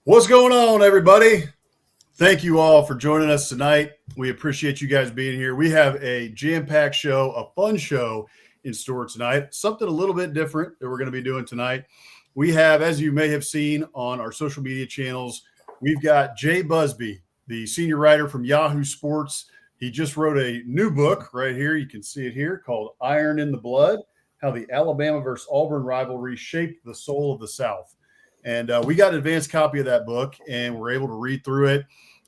What's going on, everybody? Thank you all for joining us tonight. We appreciate you guys being here. We have a jam-packed show, a fun show in store tonight, something a little bit different that we're going to be doing tonight. We have, as you may have seen on our social media channels, we've got Jay Busbee, the senior writer from Yahoo Sports. He just wrote a new book right here. You can see it here called Iron in the Blood, How the Alabama versus Auburn Rivalry Shaped the Soul of the South. And we got an advanced copy of that book and we're able to read through it.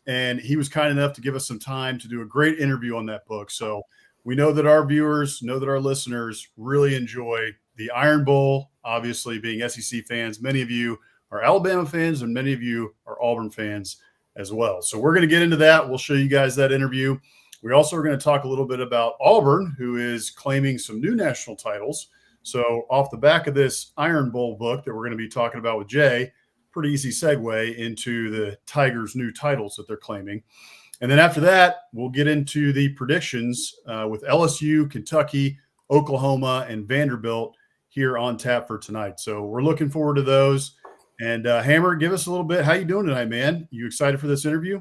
And he was kind enough to give us some time to do a great interview on that book. So we know that our viewers, know that our listeners really enjoy the Iron Bowl, obviously being SEC fans. Many of you are Alabama fans and many of you are Auburn fans as well. So we're going to get into that. We'll show you guys that interview. We also are going to talk a little bit about Auburn, who is claiming some new national titles. So off the back of this Iron Bowl book that we're going to be talking about with Jay, pretty easy segue into the Tigers' new titles that they're claiming. And then after that, we'll get into the predictions with LSU, Kentucky, Oklahoma, and Vanderbilt here on tap for tonight. So we're looking forward to those. And Hammer, give us a little bit. How you doing tonight, man? You excited for this interview?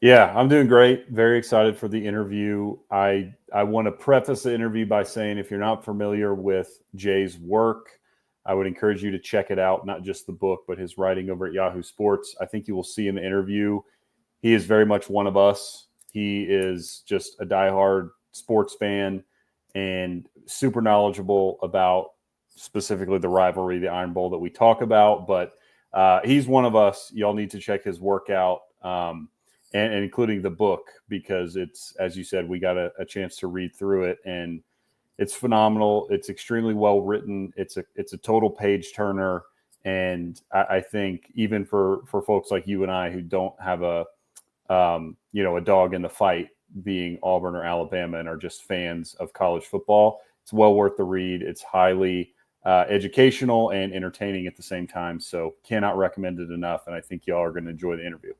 Yeah, I'm doing great. Very excited for the interview. I want to preface the interview by saying if you're not familiar with Jay's work, I would encourage you to check it out, not just the book, but his writing over at Yahoo Sports. I think you will see in the interview, he is very much one of us. He is just a diehard sports fan and super knowledgeable about specifically the rivalry, the Iron Bowl that we talk about. But he's one of us. Y'all need to check his work out. And including the book, because it's, as you said, we got a chance to read through it, and it's phenomenal. It's extremely well written. It's a total page turner, and I think even for folks like you and I who don't have a dog in the fight, being Auburn or Alabama, and are just fans of college football, it's well worth the read. It's highly educational and entertaining at the same time. So cannot recommend it enough, and I think y'all are going to enjoy the interview.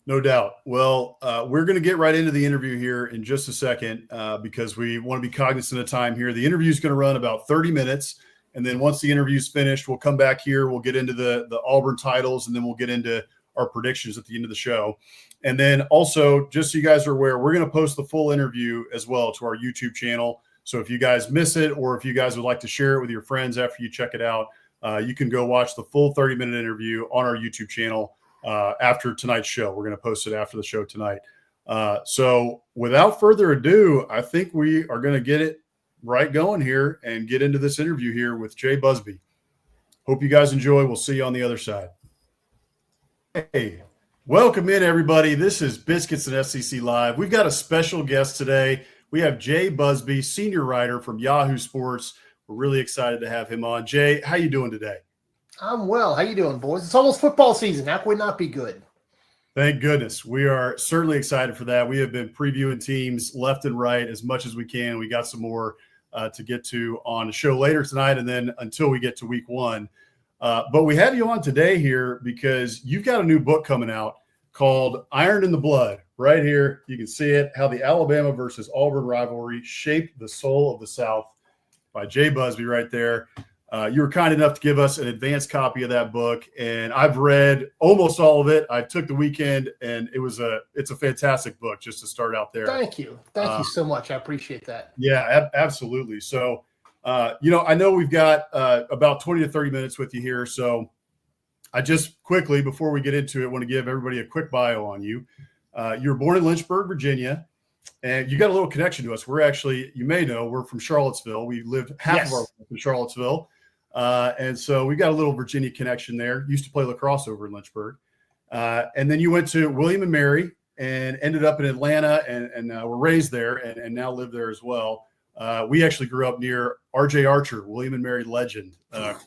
No doubt. Well, we're going to get right into the interview here in just a second because we want to be cognizant of time here. The interview is going to run about 30 minutes. And then once the interview is finished, we'll come back here. We'll get into the Auburn titles, and then we'll get into our predictions at the end of the show. And then also, just so you guys are aware, we're going to post the full interview as well to our YouTube channel. So if you guys miss it, or if you guys would like to share it with your friends after you check it out, you can go watch the full 30-minute interview on our YouTube channel. After tonight's show. We're going to post it after the show tonight. So without further ado, I think we are going to get it right going here and get into this interview here with Jay Busbee. Hope you guys enjoy. We'll see you on the other side. Hey, welcome in, everybody. This is Biscuits SEC Live. We've got a special guest today. We have Jay Busbee, senior writer from Yahoo Sports. We're really excited to have him on. Jay, how you doing today? I'm well. How you doing, boys? It's almost football season. How could we not be good? Thank goodness. We are certainly excited for that. We have been previewing teams left and right as much as we can. We got some more to get to on the show later tonight, and then until we get to week one. But we have you on today here because you've got a new book coming out called Iron in the Blood. Right here, you can see it, How the Alabama versus Auburn Rivalry Shaped the Soul of the South by Jay Busbee right there. You were kind enough to give us an advanced copy of that book, and I've read almost all of it. I took the weekend, and it's a fantastic book just to start out there. Thank you. Thank you so much. I appreciate that. Yeah, absolutely. So, I know we've got about 20 to 30 minutes with you here. So I just quickly, before we get into it, want to give everybody a quick bio on you. You were born in Lynchburg, Virginia. And you got a little connection to us. We're actually, you may know, we're from Charlottesville. We lived half of our life in Charlottesville. And so we got a little Virginia connection there. Used to play lacrosse over in Lynchburg. And then you went to William and Mary and ended up in Atlanta and were raised there and now live there as well. We actually grew up near R.J. Archer, William and Mary legend,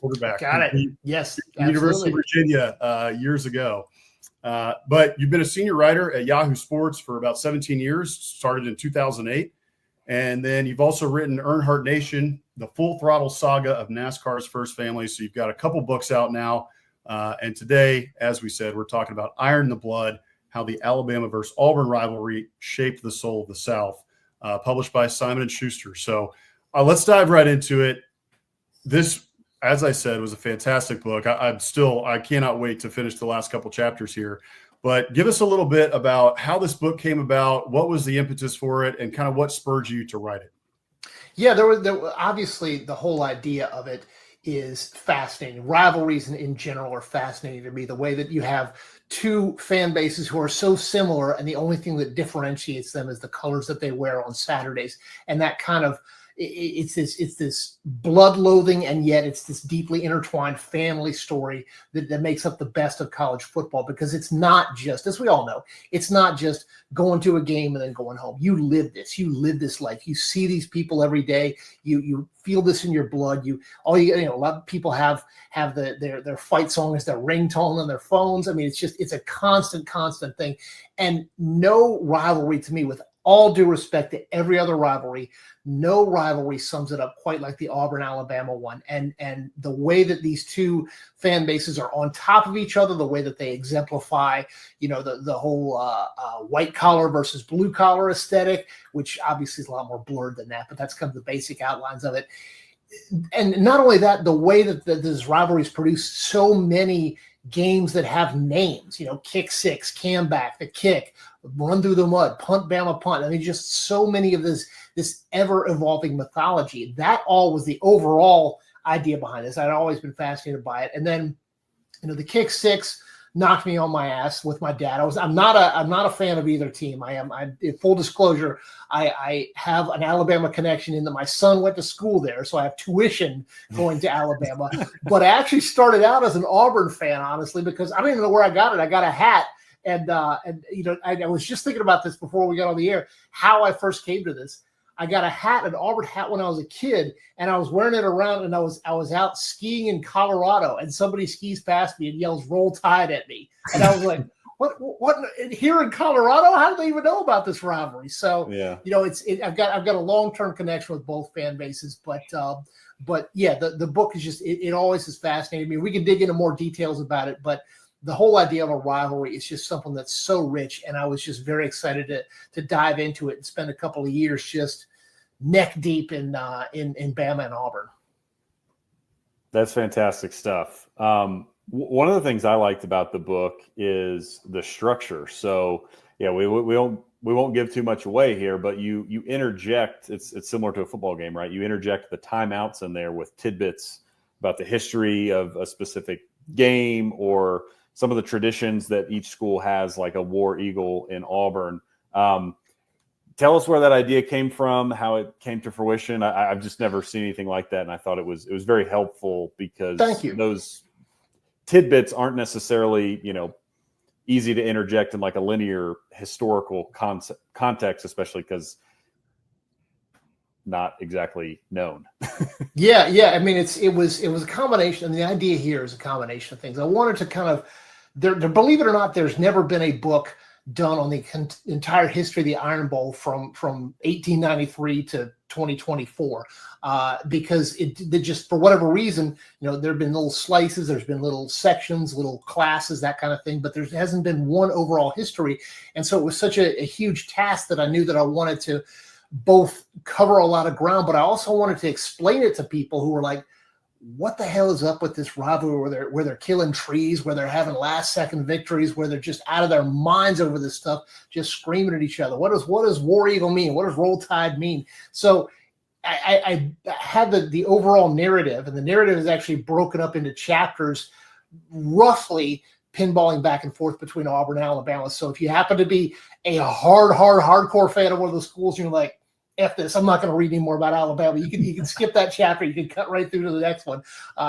quarterback. Got it. Yes. University of Virginia years ago. But you've been a senior writer at Yahoo Sports for about 17 years, started in 2008. And then you've also written Earnhardt Nation, the full throttle saga of NASCAR's first family. So you've got a couple books out now. And today, as we said, we're talking about Iron in the Blood, How the Alabama versus Auburn Rivalry Shaped the Soul of the South, published by Simon & Schuster. So let's dive right into it. This as I said, was a fantastic book. I cannot wait to finish the last couple chapters here. But give us a little bit about how this book came about, what was the impetus for it, and kind of what spurred you to write it. Yeah, there was obviously the whole idea of it is fascinating. Rivalries in general are fascinating to me. The way that you have two fan bases who are so similar, and the only thing that differentiates them is the colors that they wear on Saturdays, and that kind of it's this blood-loathing, and yet it's this deeply intertwined family story that makes up the best of college football, because it's not just, as we all know, it's not just going to a game and then going home. You live this life. You see these people every day. You feel this in your blood. A lot of people have their fight song as their ringtone on their phones. I mean, it's a constant thing. And no rivalry, to me, with all due respect to every other rivalry, no rivalry sums it up quite like the Auburn-Alabama one. And the way that these two fan bases are on top of each other, the way that they exemplify, the whole white collar versus blue collar aesthetic, which obviously is a lot more blurred than that, but that's kind of the basic outlines of it. And not only that, the way that this rivalries produce so many games that have names, kick six, cam back, the kick, run through the mud, punt, Bama punt. I mean, just so many of this ever evolving mythology. That all was the overall idea behind this. I'd always been fascinated by it. And then, the kick six knocked me on my ass with my dad. I'm not a fan of either team. In full disclosure, I have an Alabama connection in that my son went to school there, so I have tuition going to Alabama. But I actually started out as an Auburn fan, honestly, because I don't even know where I got it. I got a hat. And I was just thinking about this before we got on the air, how I first came to this. I got a hat, an Auburn hat, when I was a kid, and I was wearing it around, and I was out skiing in Colorado, and somebody skis past me and yells "Roll Tide" at me, and I was like, "What? Here in Colorado? How do they even know about this rivalry?" So, yeah, I've got a long-term connection with both fan bases, but yeah, the book is just it always has fascinated me. We can dig into more details about it, but the whole idea of a rivalry is just something that's so rich, and I was just very excited to dive into it and spend a couple of years just neck deep in Bama and Auburn. That's fantastic stuff. One of the things I liked about the book is the structure. So yeah, we won't give too much away here, but you interject. It's similar to a football game, right? You interject the timeouts in there with tidbits about the history of a specific game or some of the traditions that each school has, like a War Eagle in Auburn. Tell us where that idea came from, how it came to fruition. I've just never seen anything like that, and I thought it was very helpful, because Thank you. Those tidbits aren't necessarily easy to interject in like a linear historical context, especially because not exactly known. Yeah. I mean, it was a combination, and the idea here is a combination of things. I wanted to kind of believe it or not, there's never been a book done on the entire history of the Iron Bowl from 1893 to 2024, because it just, for whatever reason, there have been little slices, there's been little sections, little classes, that kind of thing, but there hasn't been one overall history. And so it was such a huge task that I knew that I wanted to both cover a lot of ground, but I also wanted to explain it to people who were like, what the hell is up with this rivalry where they're killing trees, where they're having last-second victories, where they're just out of their minds over this stuff, just screaming at each other? What does War Eagle mean? What does Roll Tide mean? So I had the overall narrative, and the narrative is actually broken up into chapters, roughly pinballing back and forth between Auburn and Alabama. So if you happen to be a hardcore fan of one of the schools, you're like, F this, I'm not going to read any more about Alabama. You can skip that chapter. You can cut right through to the next one.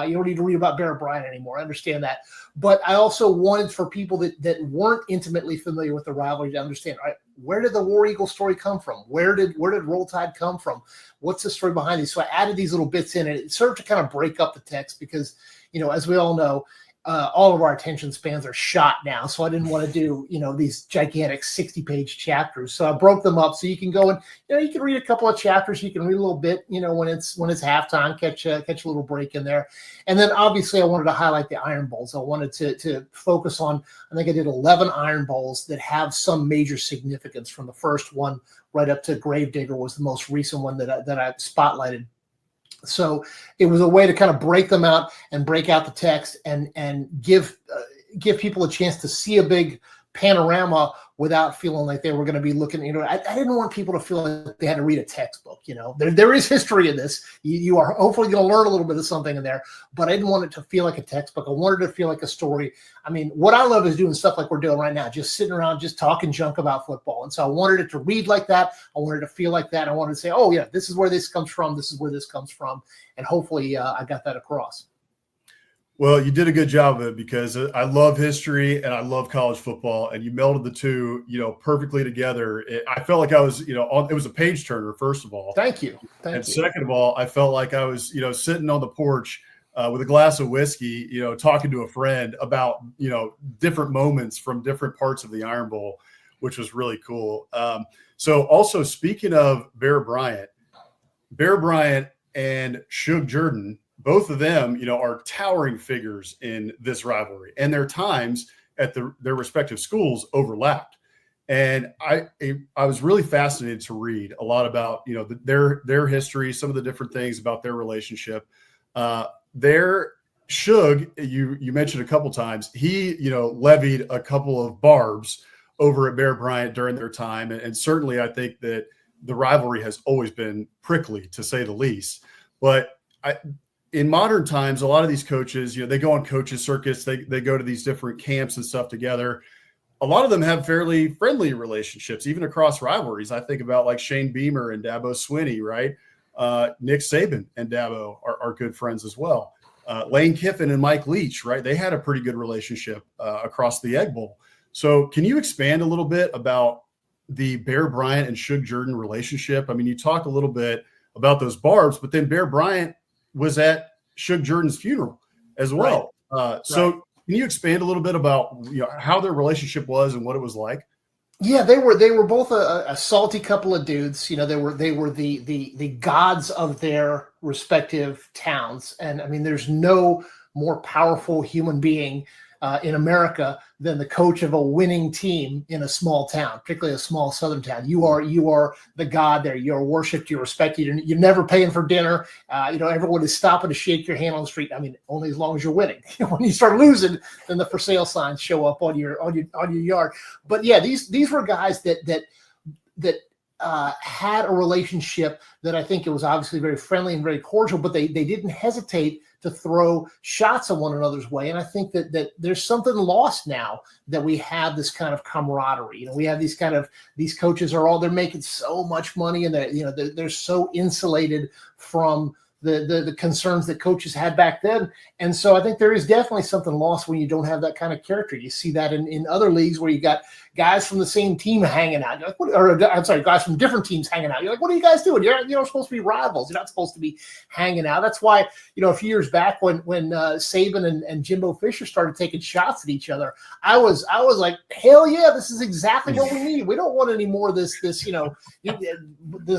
You don't need to read about Bear Bryant anymore. I understand that. But I also wanted for people that weren't intimately familiar with the rivalry to understand, all right, where did the War Eagle story come from? Where did Roll Tide come from? What's the story behind these? So I added these little bits in, and it served to kind of break up the text because, as we all know, all of our attention spans are shot now. So I didn't want to do, these gigantic 60-page chapters. So I broke them up so you can go and, you can read a couple of chapters. You can read a little bit, when it's halftime, catch a little break in there. And then obviously I wanted to highlight the Iron Bowls. I wanted to focus on, I think I did 11 Iron Bowls that have some major significance, from the first one right up to Gravedigger was the most recent one that I spotlighted. So it was a way to kind of break them out and break out the text and give people a chance to see a big panorama without feeling like they were going to be looking, I didn't want people to feel like they had to read a textbook. There is history in this. You are hopefully going to learn a little bit of something in there, but I didn't want it to feel like a textbook. I wanted it to feel like a story. I mean, what I love is doing stuff like we're doing right now, just sitting around, just talking junk about football. And so I wanted it to read like that. I wanted it to feel like that. I wanted to say, oh yeah, this is where this comes from. This is where this comes from. And hopefully I got that across. Well, you did a good job of it because I love history and I love college football, and you melded the two, perfectly together. I felt like I was, it was a page turner, first of all. Thank you. And second of all, I felt like I was, sitting on the porch with a glass of whiskey, talking to a friend about, different moments from different parts of the Iron Bowl, which was really cool. So also speaking of Bear Bryant and Shug Jordan, both of them, are towering figures in this rivalry, and their times at their respective schools overlapped. And I was really fascinated to read a lot about, their history, some of the different things about their relationship. Shug, you mentioned a couple times, he, levied a couple of barbs over at Bear Bryant during their time. And certainly I think that the rivalry has always been prickly, to say the least. But in modern times, a lot of these coaches, they go on coaches circuits, they go to these different camps and stuff together. A lot of them have fairly friendly relationships, even across rivalries. I think about like Shane Beamer and Dabo Swinney, right? Nick Saban and Dabo are good friends as well. Lane Kiffin and Mike Leach, right? They had a pretty good relationship across the Egg Bowl. So can you expand a little bit about the Bear Bryant and Shug Jordan relationship? I mean, you talk a little bit about those barbs, but then Bear Bryant was at Shug Jordan's funeral as well. Right. So can you expand a little bit about how their relationship was and what it was like? Yeah, they were both a salty couple of dudes. They were the gods of their respective towns. And I mean, there's no more powerful human being in America than the coach of a winning team in a small town, particularly a small southern town. You are the god there. You're worshipped. You're respected. You're never paying for dinner. Everyone is stopping to shake your hand on the street. I mean, only as long as you're winning. When you start losing, then the for sale signs show up on your yard. But yeah, these were guys that had a relationship that I think it was obviously very friendly and very cordial, but they didn't hesitate to throw shots at one another's way. And I think that there's something lost now that we have this kind of camaraderie. We have these coaches they're making so much money, and they're so insulated from the concerns that coaches had back then. And so I think there is definitely something lost when you don't have that kind of character. You see that in other leagues where you got guys from the same team hanging out. You're like, guys from different teams hanging out. You're like, what are you guys doing? You're supposed to be rivals. You're not supposed to be hanging out. That's why, a few years back when Saban and Jimbo Fisher started taking shots at each other, I was like, hell yeah, this is exactly what we need. We don't want any more of this,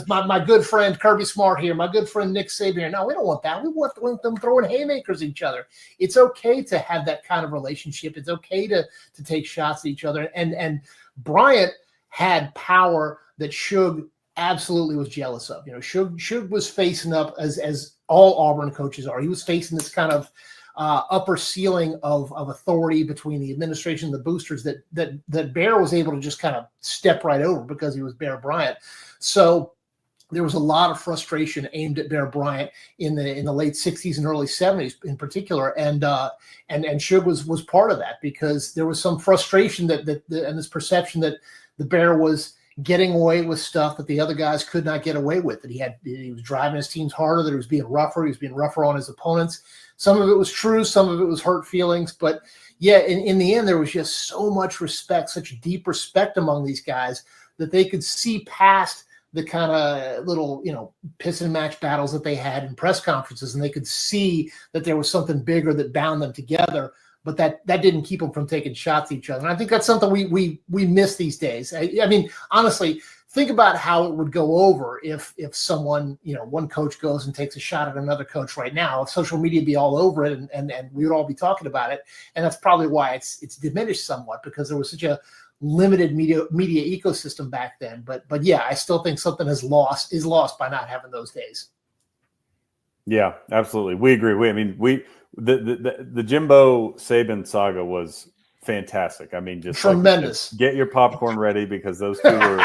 my good friend Kirby Smart here, my good friend Nick Saban here. No, we don't want that. We want them throwing haymakers at each other. It's okay to have that kind of relationship. It's okay to take shots at each other. And Bryant had power that Shug absolutely was jealous of. Shug was facing up as all Auburn coaches are. He was facing this kind of upper ceiling of authority between the administration and the boosters that Bear was able to just kind of step right over because he was Bear Bryant. So there was a lot of frustration aimed at Bear Bryant in the late 60s and early 70s in particular, and Shug was part of that because there was some frustration and this perception that the Bear was getting away with stuff that the other guys could not get away with. That he was driving his teams harder. That he was being rougher on his opponents. Some of it was true, some of it was hurt feelings, but yeah, in the end, there was just so much respect, such deep respect among these guys that they could see past the kind of little, piss and match battles that they had in press conferences, and they could see that there was something bigger that bound them together, but that didn't keep them from taking shots at each other. And I think that's something we miss these days. I mean, honestly, think about how it would go over if someone, one coach goes and takes a shot at another coach right now. Social media would be all over it, and we would all be talking about it. And that's probably why it's diminished somewhat, because there was such a limited media ecosystem back then. But yeah, I still think something is lost by not having those days. Yeah, absolutely. We agree. The Jimbo Saban saga was fantastic. I mean, just tremendous. Like get your popcorn ready because those two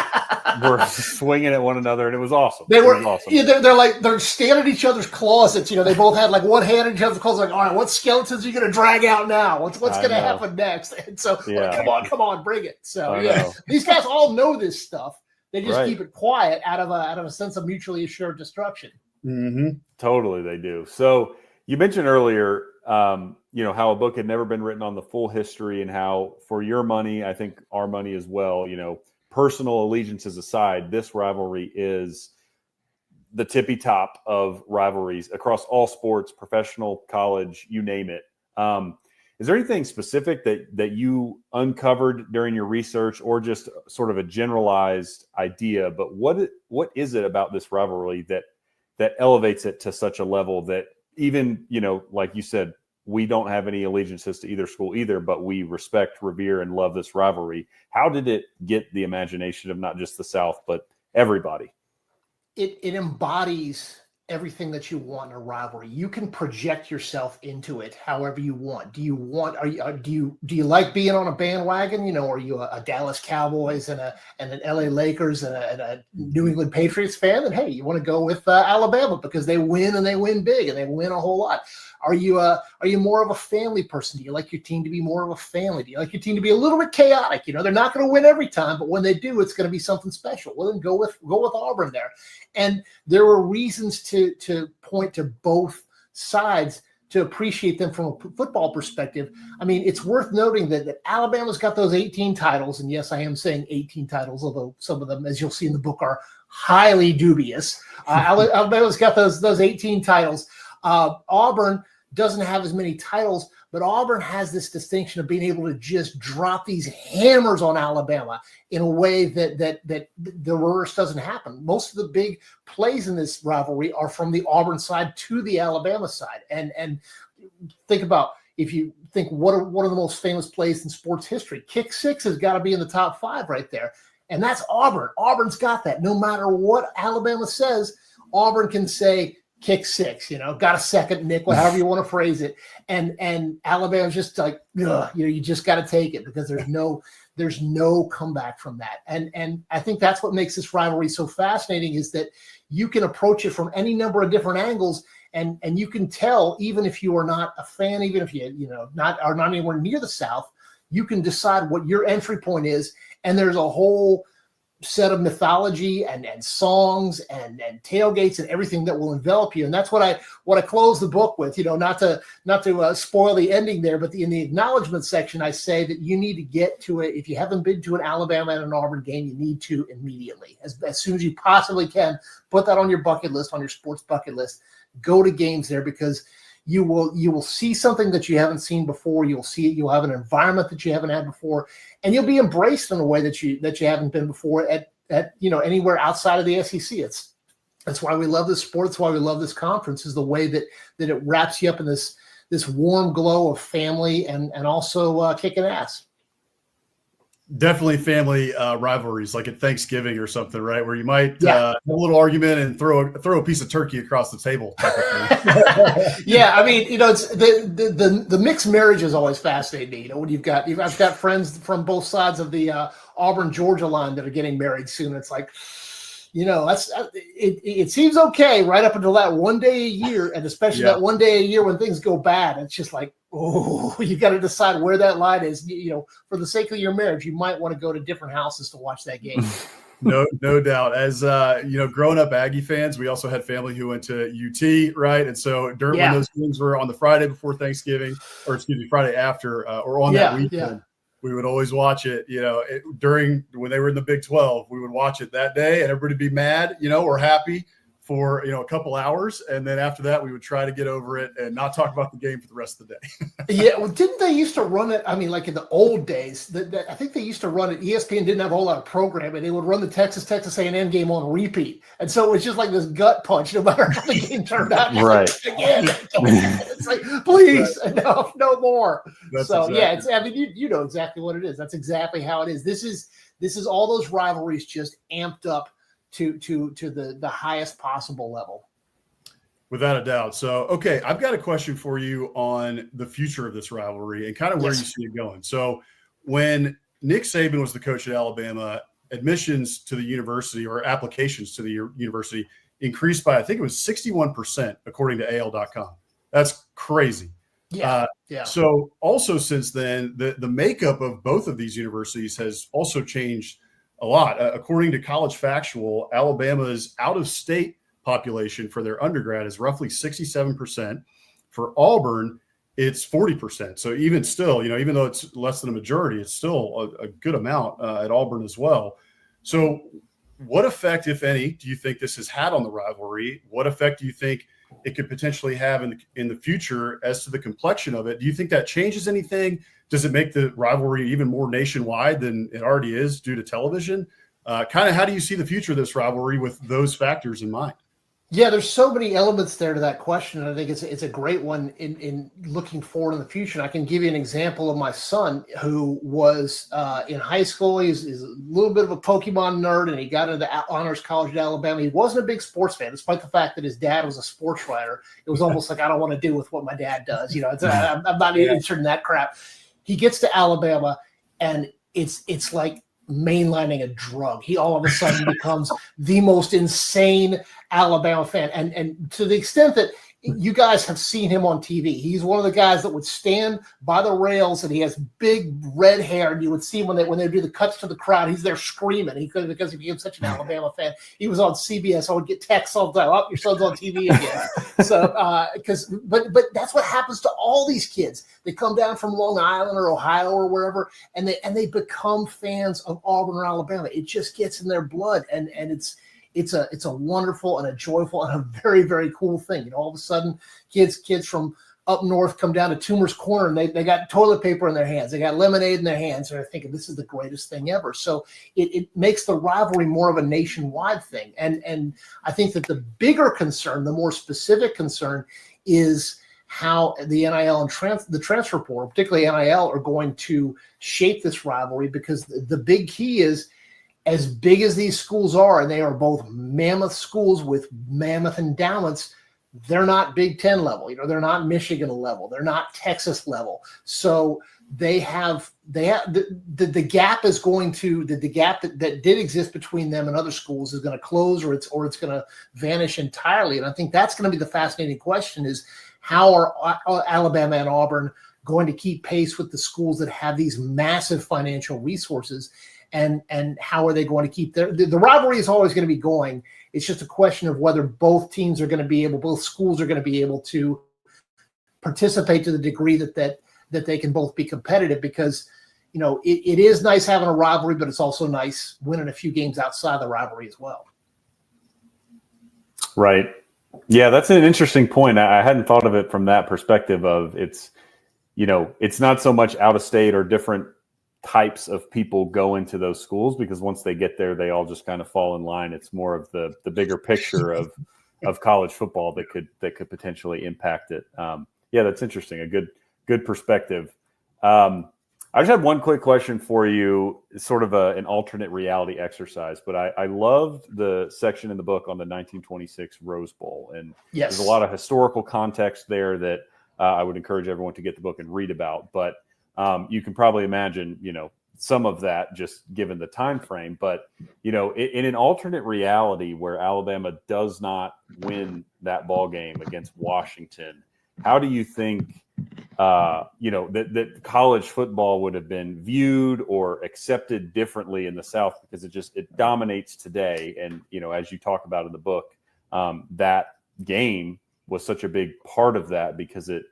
were swinging at one another, and it was awesome. They were awesome. Yeah, they're standing in each other's closets. They both had like one hand in each other's closets. Like, all right, what skeletons are you going to drag out now? What's going to happen next? And so, come on, bring it. So these guys all know this stuff. They just keep it quiet out of a sense of mutually assured destruction. Mm-hmm. Totally, they do. So you mentioned earlier, how a book had never been written on the full history, and how for your money, I think our money as well, personal allegiances aside, this rivalry is the tippy top of rivalries across all sports, professional, college, you name it. Is there anything specific that you uncovered during your research, or just sort of a generalized idea? But what is it about this rivalry that elevates it to such a level that even, like you said, we don't have any allegiances to either school either, but we respect, revere, and love this rivalry? How did it get the imagination of not just the South, but everybody? It embodies everything that you want in a rivalry. You can project yourself into it however you want. Do you like being on a bandwagon? Are you a Dallas Cowboys and an LA Lakers and a New England Patriots fan? Then hey, you want to go with Alabama because they win, and they win big, and they win a whole lot. Are you more of a family person? Do you like your team to be more of a family? Do you like your team to be a little bit chaotic? They're not going to win every time, but when they do, it's going to be something special. Well, then go with Auburn there. And there were reasons to point to both sides to appreciate them from a football perspective. I mean, it's worth noting that Alabama's got those 18 titles, and yes, I am saying 18 titles, although some of them, as you'll see in the book, are highly dubious. Alabama's got those 18 titles. Auburn doesn't have as many titles, but Auburn has this distinction of being able to just drop these hammers on Alabama in a way that the reverse doesn't happen. Most of the big plays in this rivalry are from the Auburn side to the Alabama side. And think about, if you think one of the most famous plays in sports history, kick six has got to be in the top 5 right there. And that's Auburn. Auburn's got that. No matter what Alabama says, Auburn can say, kick six, got a second nickel, however you want to phrase it. And Alabama's just like, you just got to take it, because there's no comeback from that. And I think that's what makes this rivalry so fascinating, is that you can approach it from any number of different angles, and you can tell, even if you are not a fan, even if you are not anywhere near the South, you can decide what your entry point is. And there's a whole set of mythology and songs and tailgates and everything that will envelop you. And that's what I close the book with, not to spoil the ending there, but in the acknowledgement section, I say that you need to get to it. If you haven't been to an Alabama and an Auburn game, you need to immediately, as soon as you possibly can. Put that on your bucket list, on your sports bucket list. Go to games there, because you will see something that you haven't seen before. You'll see it. You'll have an environment that you haven't had before, and you'll be embraced in a way that you haven't been before at anywhere outside of the SEC. That's why we love this sport. That's why we love this conference, is the way that it wraps you up in this warm glow of family and also kicking ass. Definitely family rivalries, like at Thanksgiving or something, right? Where you might have a little argument and throw a piece of turkey across the table. Type of thing. Yeah, I mean, it's the mixed marriage is always fascinating. When I've got friends from both sides of the Auburn Georgia line that are getting married soon. It's like, it seems okay right up until that one day a year, and especially that one day a year when things go bad. It's just like, oh, you got to decide where that line is. For the sake of your marriage, you might want to go to different houses to watch that game. No doubt. As growing up Aggie fans, we also had family who went to UT, right? And so when those games were on the Friday before Thanksgiving, or Friday after, or on that weekend, we would always watch it. During when they were in the Big 12, we would watch it that day, and everybody would be mad, or happy for a couple hours, and then after that we would try to get over it and not talk about the game for the rest of the day. Well, didn't they used to run it? I mean, like in the old days, I think they used to run it. ESPN didn't have a whole lot of programming. They would run the Texas A&M game on repeat, and so it was just like this gut punch, no matter how the game turned out. Right. Again, it's like, please, no more. That's it's. I mean, you know exactly what it is. That's exactly how it is. This is all those rivalries just amped up to the highest possible level. Without a doubt. So, okay, I've got a question for you on the future of this rivalry and kind of where you see it going. So, when Nick Saban was the coach at Alabama, admissions to the university or applications to the university increased by, I think it was 61%, according to AL.com. That's crazy. Yeah. So, also since then, the makeup of both of these universities has also changed a lot. According to College Factual, Alabama's out-of-state population for their undergrad is roughly 67%. For Auburn, it's 40%. So even still, even though it's less than a majority, it's still a good amount at Auburn as well. So what effect, if any, do you think this has had on the rivalry? What effect do you think it could potentially have in the future as to the complexion of it? Do you think that changes anything? Does it make the rivalry even more nationwide than it already is due to television? Kind of how do you see the future of this rivalry with those factors in mind? Yeah, there's so many elements there to that question. And I think it's a great one in looking forward in the future. And I can give you an example of my son who was in high school. He's a little bit of a Pokemon nerd, and he got into honors college at Alabama. He wasn't a big sports fan, despite the fact that his dad was a sports writer. It was almost like, I don't want to do with what my dad does. I'm not interested in that crap. He gets to Alabama, and it's like mainlining a drug. He all of a sudden becomes the most insane Alabama fan. And to the extent that you guys have seen him on TV, he's one of the guys that would stand by the rails, and he has big red hair, and you would see him when they do the cuts to the crowd, he's there screaming. Because he became such an Alabama fan. He was on CBS. I would get texts all the time. Oh, your son's on TV again. But that's what happens to all these kids. They come down from Long Island or Ohio or wherever, and they become fans of Auburn or Alabama. It just gets in their blood, and it's a wonderful and a joyful and a very, very cool thing. All of a sudden, kids from up north come down to Toomer's Corner, and they got toilet paper in their hands. They got lemonade in their hands. And they're thinking, this is the greatest thing ever. So it makes the rivalry more of a nationwide thing. And I think that the bigger concern, the more specific concern, is how the NIL and the transfer portal, particularly NIL, are going to shape this rivalry, because the big key is, as big as these schools are, and they are both mammoth schools with mammoth endowments, they're not Big Ten level. They're not Michigan level. They're not Texas level. So the gap is going to the gap that did exist between them and other schools is going to close, or it's going to vanish entirely. And I think that's going to be the fascinating question: is how are Alabama and Auburn going to keep pace with the schools that have these massive financial resources? And how are they going to keep the rivalry is always going to be going. It's just a question of whether both schools are going to be able to participate to the degree that they can both be competitive, because it is nice having a rivalry, but it's also nice winning a few games outside the rivalry as well. Right. Yeah, that's an interesting point. I hadn't thought of it from that perspective of it's not so much out of state or different types of people go into those schools, because once they get there, they all just kind of fall in line. It's more of the bigger picture of college football that could potentially impact it. Yeah, that's interesting. A good perspective. I just had one quick question for you, sort of an alternate reality exercise, but I loved the section in the book on the 1926 Rose Bowl. And yes, there's a lot of historical context there that I would encourage everyone to get the book and read about. But you can probably imagine, some of that just given the time frame. But, in an alternate reality where Alabama does not win that ball game against Washington, how do you think, that college football would have been viewed or accepted differently in the South? Because it dominates today. And, as you talk about in the book, that game was such a big part of that, because it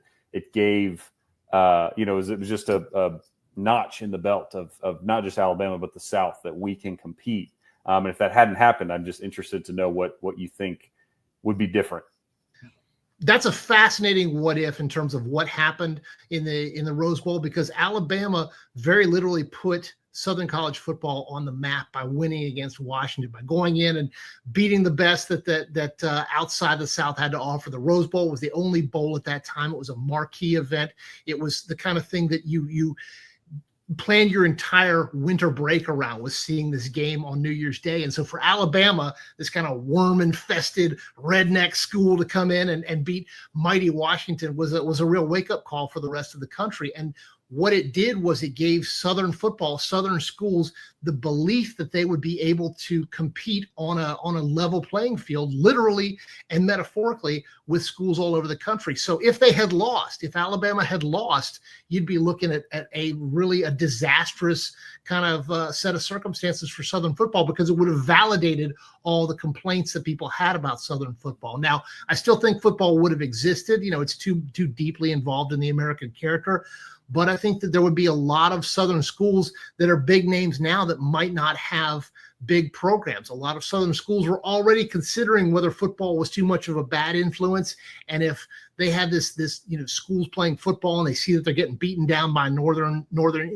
gave it was just a notch in the belt of not just Alabama, but the South, that we can compete. And if that hadn't happened, I'm just interested to know what you think would be different. That's a fascinating what if in terms of what happened in the Rose Bowl, because Alabama very literally put Southern college football on the map by winning against Washington, by going in and beating the best that outside the South had to offer. The Rose Bowl was the only bowl at that time. It was a marquee event. It was the kind of thing that planned your entire winter break around was seeing this game on New Year's Day. And so for Alabama, this kind of worm-infested redneck school to come in and beat mighty Washington was a real wake-up call for the rest of the country. And what it did was it gave Southern football, Southern schools, the belief that they would be able to compete on a level playing field, literally and metaphorically, with schools all over the country. So if Alabama had lost, you'd be looking at a really a disastrous kind of set of circumstances for Southern football, because it would have validated all the complaints that people had about Southern football. Now, I still think football would have existed. It's too deeply involved in the American character. But I think that there would be a lot of Southern schools that are big names now that might not have big programs. A lot of Southern schools were already considering whether football was too much of a bad influence. And if they have this schools playing football and they see that they're getting beaten down by northern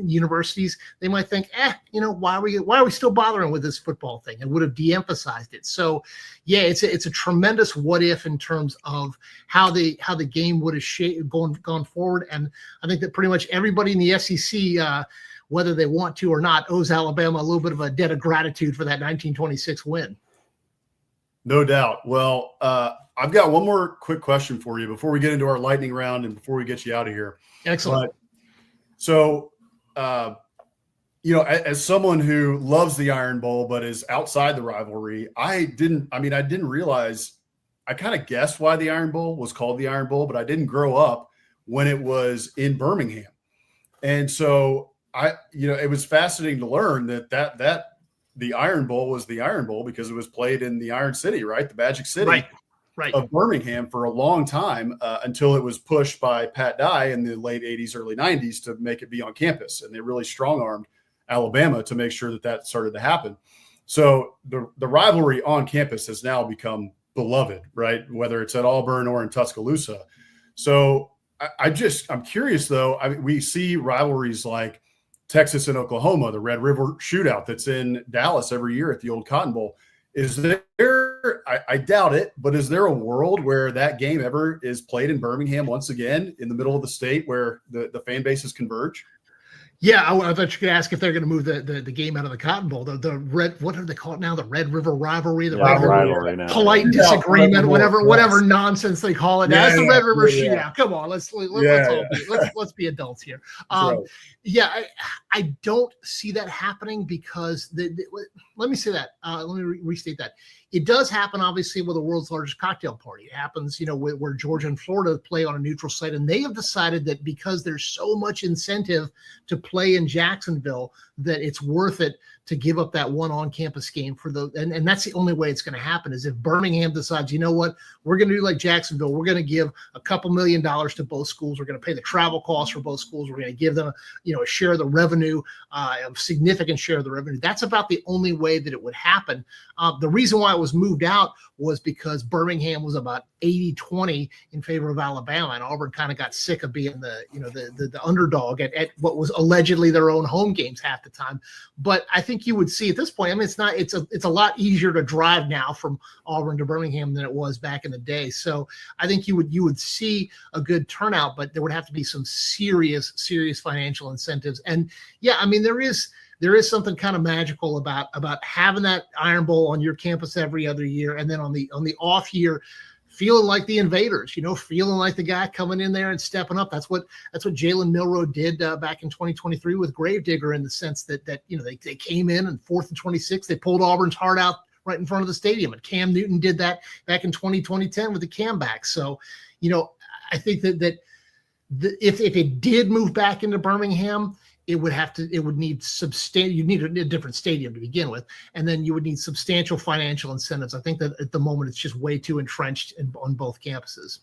universities, they might think, why are we still bothering with this football thing, and would have de-emphasized it. So yeah, it's a tremendous what if in terms of how the game would have gone forward. And I think that pretty much everybody in the SEC, whether they want to or not, owes Alabama a little bit of a debt of gratitude for that 1926 win. No doubt. Well, I've got one more quick question for you before we get into our lightning round and before we get you out of here. Excellent. So, as someone who loves the Iron Bowl but is outside the rivalry, I didn't realize. I kind of guessed why the Iron Bowl was called the Iron Bowl, but I didn't grow up when it was in Birmingham. And so it was fascinating to learn that the Iron Bowl was the Iron Bowl because it was played in the Iron City, right? The Magic City right. of Birmingham for a long time until it was pushed by Pat Dye in the late 80s, early 90s to make it be on campus. And they really strong-armed Alabama to make sure that started to happen. So the rivalry on campus has now become beloved, right? Whether it's at Auburn or in Tuscaloosa. So I'm curious, though. We see rivalries like Texas and Oklahoma, the Red River Shootout that's in Dallas every year at the old Cotton Bowl. Is there, I doubt it, but is there a world where that game ever is played in Birmingham once again in the middle of the state where the fan bases converge? Yeah, I thought you could ask if they're going to move the game out of the Cotton Bowl. The red, what do they call it now? The Red River Rivalry, the Red Rivalry River now. Polite disagreement, whatever nonsense they call it. That's the Red River Shootout. Come on, let's be adults here. Right. Yeah, I don't see that happening because let me say that. Let me restate that. It does happen, obviously, with the world's largest cocktail party. It happens, where Georgia and Florida play on a neutral site, and they have decided that because there's so much incentive to play in Jacksonville, that it's worth it to give up that one on-campus game and that's the only way it's going to happen is if Birmingham decides, you know what, we're going to do like Jacksonville. We're going to give a couple $1 million to both schools. We're going to pay the travel costs for both schools. We're going to give them, a share of the revenue, a significant share of the revenue. That's about the only way that it would happen. The reason why it was moved out was because Birmingham was about 80-20 in favor of Alabama, and Auburn kind of got sick of being the underdog at what was allegedly their own home games half the time. But I think you would see at this point, it's a lot easier to drive now from Auburn to Birmingham than it was back in the day. So I think you would see a good turnout, but there would have to be some serious financial incentives. And yeah, there is something kind of magical about having that Iron Bowl on your campus every other year, and then on the off year, feeling like the invaders, feeling like the guy coming in there and stepping up. That's what Jalen Milroe did back in 2023 with Gravedigger, in the sense that they came in and 4th and 26, they pulled Auburn's heart out right in front of the stadium, and Cam Newton did that back in 2010 with the Cam back. So, I think that if it did move back into Birmingham, you'd need a different stadium to begin with, and then you would need substantial financial incentives. I think that at the moment it's just way too entrenched on both campuses.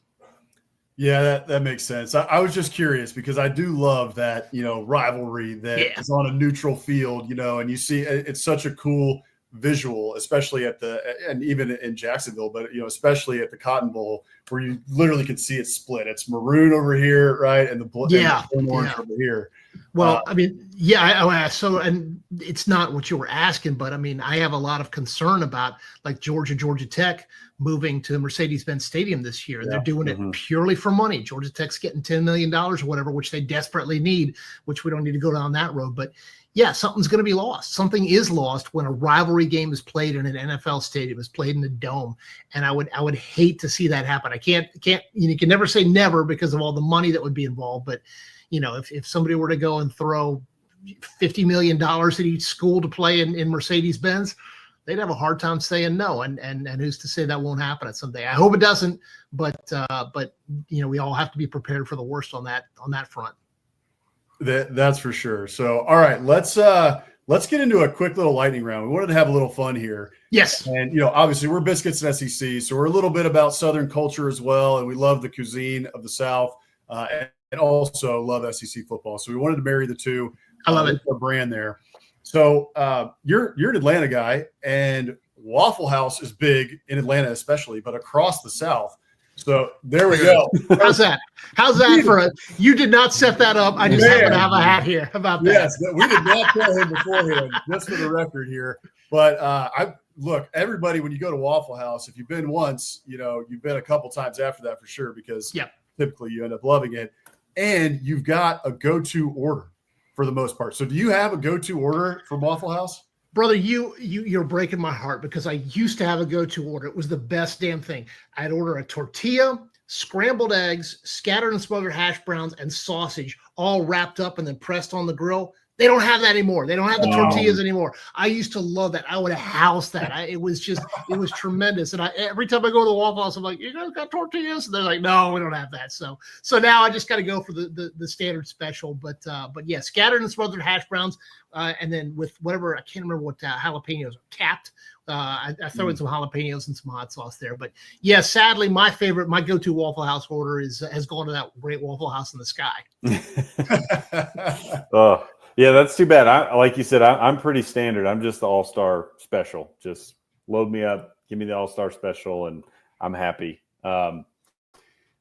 Yeah, that makes sense. I was just curious because I do love that, rivalry that is on a neutral field, and you see it's such a cool visual, especially and even in Jacksonville, but especially at the Cotton Bowl, where you literally can see it split. It's maroon over here, right, and the orange over here. Well, I mean, yeah. So, and it's not what you were asking, but I mean, I have a lot of concern about like Georgia Tech moving to Mercedes-Benz Stadium this year. They're doing it purely for money. Georgia Tech's getting $10 million or whatever, which they desperately need, which we don't need to go down that road. But yeah, something's going to be lost. Something is lost when a rivalry game is played in an NFL stadium, is played in the dome. And I would hate to see that happen. You can never say never because of all the money that would be involved. But if somebody were to go and throw $50 million at each school to play in Mercedes-Benz, they'd have a hard time saying no. And who's to say that won't happen at someday? I hope it doesn't, but we all have to be prepared for the worst on that front. That's for sure. So, all right, let's get into a quick little lightning round. We wanted to have a little fun here. Yes. And, obviously we're Biscuits SEC, so we're a little bit about Southern culture as well. And we love the cuisine of the South. And also love SEC football. So we wanted to marry the two. I love it. Our brand there. So you're an Atlanta guy, and Waffle House is big in Atlanta especially, but across the South. So there we go. How's that? How's that for a – you did not set that up. I just happen to have a hat here. How about that? Yes, we did not tell him beforehand, just for the record here. But look, everybody, when you go to Waffle House, if you've been once, you've been a couple times after that for sure because typically you end up loving it. And you've got a go-to order for the most part. So do you have a go-to order from Waffle House? Brother, you're breaking my heart because I used to have a go-to order. It was the best damn thing. I'd order a tortilla, scrambled eggs, scattered and smothered hash browns, and sausage all wrapped up and then pressed on the grill. They don't have that anymore. They don't have the tortillas anymore. I used to love that. I would house that. It was tremendous. And every time I go to the Waffle House, I'm like, you guys got tortillas? And they're like, no, we don't have that. So now I just got to go for the standard special. But yeah, scattered and smothered hash browns, and then with whatever, I can't remember what jalapenos are capped. I throw in some jalapenos and some hot sauce there. But yeah, sadly, my go-to Waffle House order has gone to that great Waffle House in the sky. Oh. Yeah, that's too bad. Like you said, I'm pretty standard. I'm just the all-star special. Just load me up, give me the all-star special, and I'm happy. But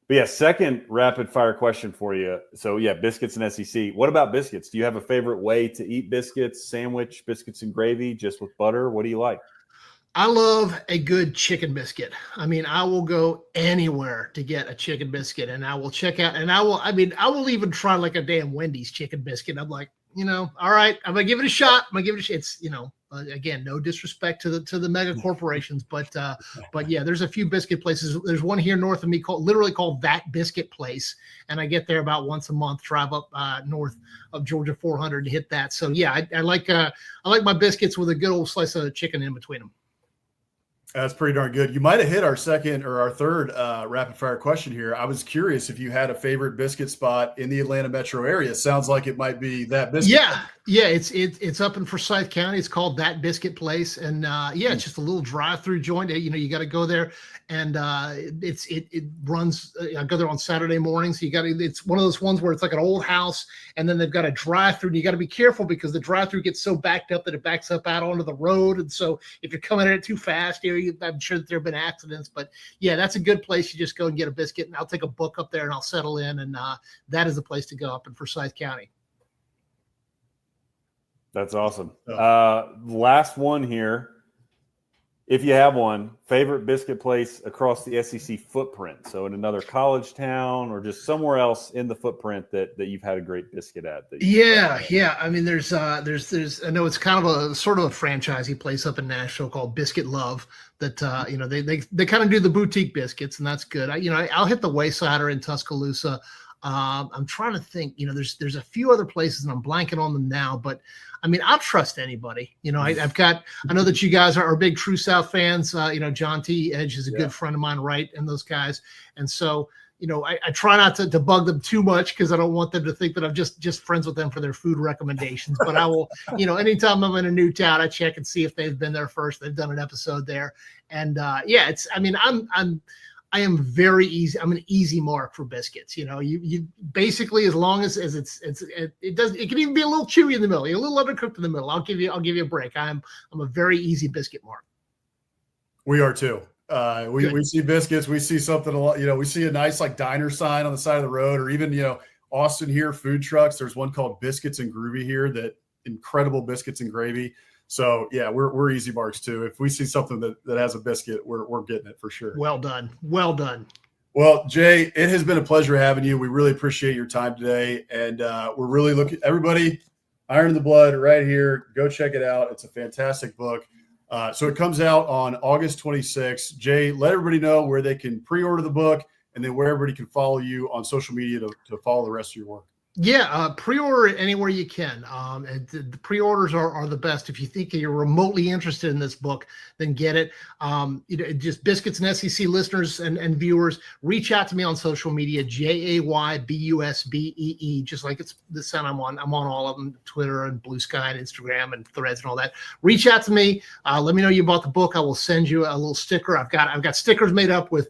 yeah, second rapid-fire question for you. So yeah, biscuits and SEC. What about biscuits? Do you have a favorite way to eat biscuits? Sandwich, biscuits and gravy, just with butter? What do you like? I love a good chicken biscuit. I mean, I will go anywhere to get a chicken biscuit, and I will check out, and I will even try like a damn Wendy's chicken biscuit. I'm like, all right, I'm gonna give it a shot. It's, again, no disrespect to the mega corporations, but yeah, there's a few biscuit places. There's one here north of me literally called That Biscuit Place, and I get there about once a month. Drive up north of Georgia 400 to hit that. So yeah, I like my biscuits with a good old slice of chicken in between them. That's pretty darn good. You might have hit our second or our third rapid fire question here. I was curious if you had a favorite biscuit spot in the Atlanta metro area. Sounds like it might be That Biscuit. Yeah, it's up in Forsyth County. It's called That Biscuit Place, and it's just a little drive-through joint. You got to go there, and it runs. I go there on Saturday mornings. So it's one of those ones where it's like an old house, and then they've got a drive-through, and you got to be careful because the drive-through gets so backed up that it backs up out onto the road, and so if you're coming at it too fast, I'm sure that there have been accidents. But yeah, that's a good place. You just go and get a biscuit, and I'll take a book up there and I'll settle in, and that is the place to go up in Forsyth County. That's awesome. Last one here. If you have one, favorite biscuit place across the SEC footprint. So in another college town or just somewhere else in the footprint that you've had a great biscuit at. Yeah. I mean, there's I know it's kind of a sort of a franchisey place up in Nashville called Biscuit Love that, they kind of do the boutique biscuits, and that's good. I'll hit the Waysider in Tuscaloosa. I'm trying to think, there's a few other places and I'm blanking on them now, but I mean, I'll trust anybody. I know that you guys are big True South fans. John T. Edge is a good friend of mine, right? And those guys. And so, I try not to bug them too much because I don't want them to think that I'm just friends with them for their food recommendations. But I will, anytime I'm in a new town, I check and see if they've been there first. They've done an episode there. And I am very easy. I'm an easy mark for biscuits. You basically, as long as it can even be a little chewy in the middle, a little undercooked in the middle. I'll give you a break. I'm a very easy biscuit mark. We are too. We see biscuits. We see something a lot. We see a nice like diner sign on the side of the road, or even Austin here, food trucks. There's one called Biscuits and Groovy here, that incredible biscuits and gravy. So yeah, we're easy marks too. If we see something that has a biscuit, we're getting it for sure. Well done. Well done. Well, Jay, it has been a pleasure having you. We really appreciate your time today. And we're really looking, everybody, Iron in the Blood right here. Go check it out. It's a fantastic book. So it comes out on August 26th. Jay, let everybody know where they can pre-order the book, and then where everybody can follow you on social media to follow the rest of your work. Yeah, pre-order it anywhere you can. And the pre-orders are the best. If you think you're remotely interested in this book, then get it. Just Biscuits and SEC listeners and viewers, reach out to me on social media, JayBusbee, just like it's the sound I'm on. I'm on all of them, Twitter and Blue Sky and Instagram and Threads and all that. Reach out to me. Let me know you bought the book. I will send you a little sticker. I've got stickers made up with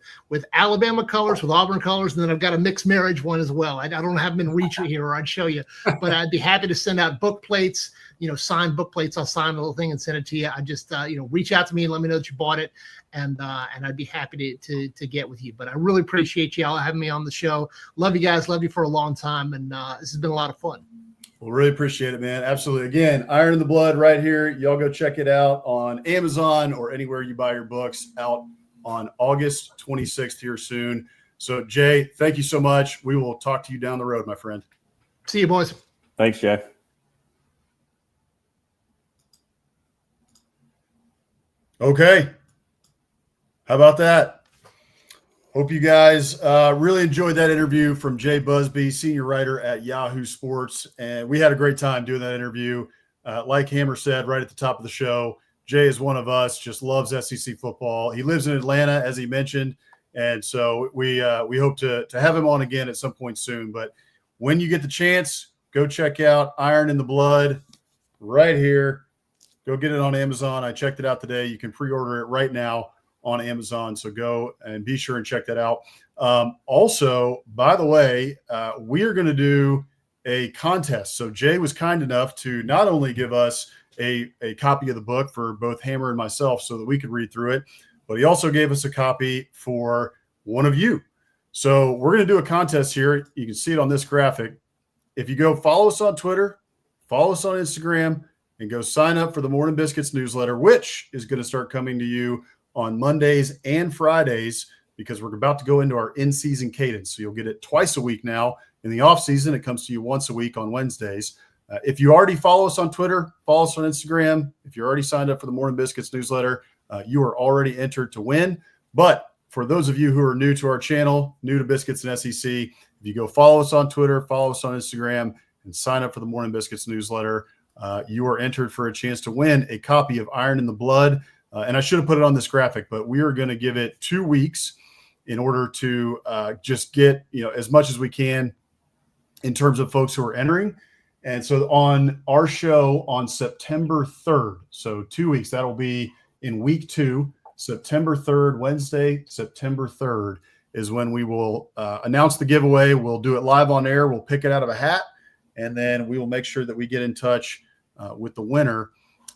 Alabama colors, with Auburn colors, and then I've got a mixed marriage one as well. I don't have them in reach here, or I'd show you, but I'd be happy to send out book plates, signed book plates. I'll sign the little thing and send it to you. I just, reach out to me and let me know that you bought it, and I'd be happy to get with you. But I really appreciate y'all having me on the show. Love you guys. Love you for a long time, and this has been a lot of fun. Well, really appreciate it, man. Absolutely. Again, Iron in the Blood right here. Y'all go check it out on Amazon or anywhere you buy your books, out on August 26th here soon. So, Jay, thank you so much. We will talk to you down the road, my friend. See you, boys. Thanks, Jay. Okay. How about that? Hope you guys really enjoyed that interview from Jay Busbee, senior writer at Yahoo Sports. And we had a great time doing that interview. Like Hammer said right at the top of the show, Jay is one of us, just loves SEC football. He lives in Atlanta, as he mentioned. And so we hope to have him on again at some point soon. But when you get the chance, go check out Iron in the Blood right here. Go get it on Amazon. I checked it out today. You can pre-order it right now on Amazon. So go and be sure and check that out. Also, by the way, we are going to do a contest. So Jay was kind enough to not only give us a copy of the book for both Hammer and myself so that we could read through it, but he also gave us a copy for one of you. So we're going to do a contest here. You can see it on this graphic. If you go follow us on Twitter, follow us on Instagram, and go sign up for the Morning Biscuits newsletter, which is going to start coming to you on Mondays and Fridays, because we're about to go into our in-season cadence. So you'll get it twice a week now. In the off-season, it comes to you once a week on Wednesdays. If you already follow us on Twitter, follow us on Instagram, if you're already signed up for the Morning Biscuits newsletter, you are already entered to win. But for those of you who are new to our channel, new to Biscuits and SEC, if you go follow us on Twitter, follow us on Instagram, and sign up for the Morning Biscuits newsletter, you are entered for a chance to win a copy of Iron in the Blood. And I should have put it on this graphic, but we are going to give it 2 weeks in order to just get as much as we can in terms of folks who are entering. And so on our show on September 3rd, so 2 weeks, that'll be in week 2, September 3rd, Wednesday, September 3rd is when we will announce the giveaway. We'll do it live on air. We'll pick it out of a hat, and then we will make sure that we get in touch with the winner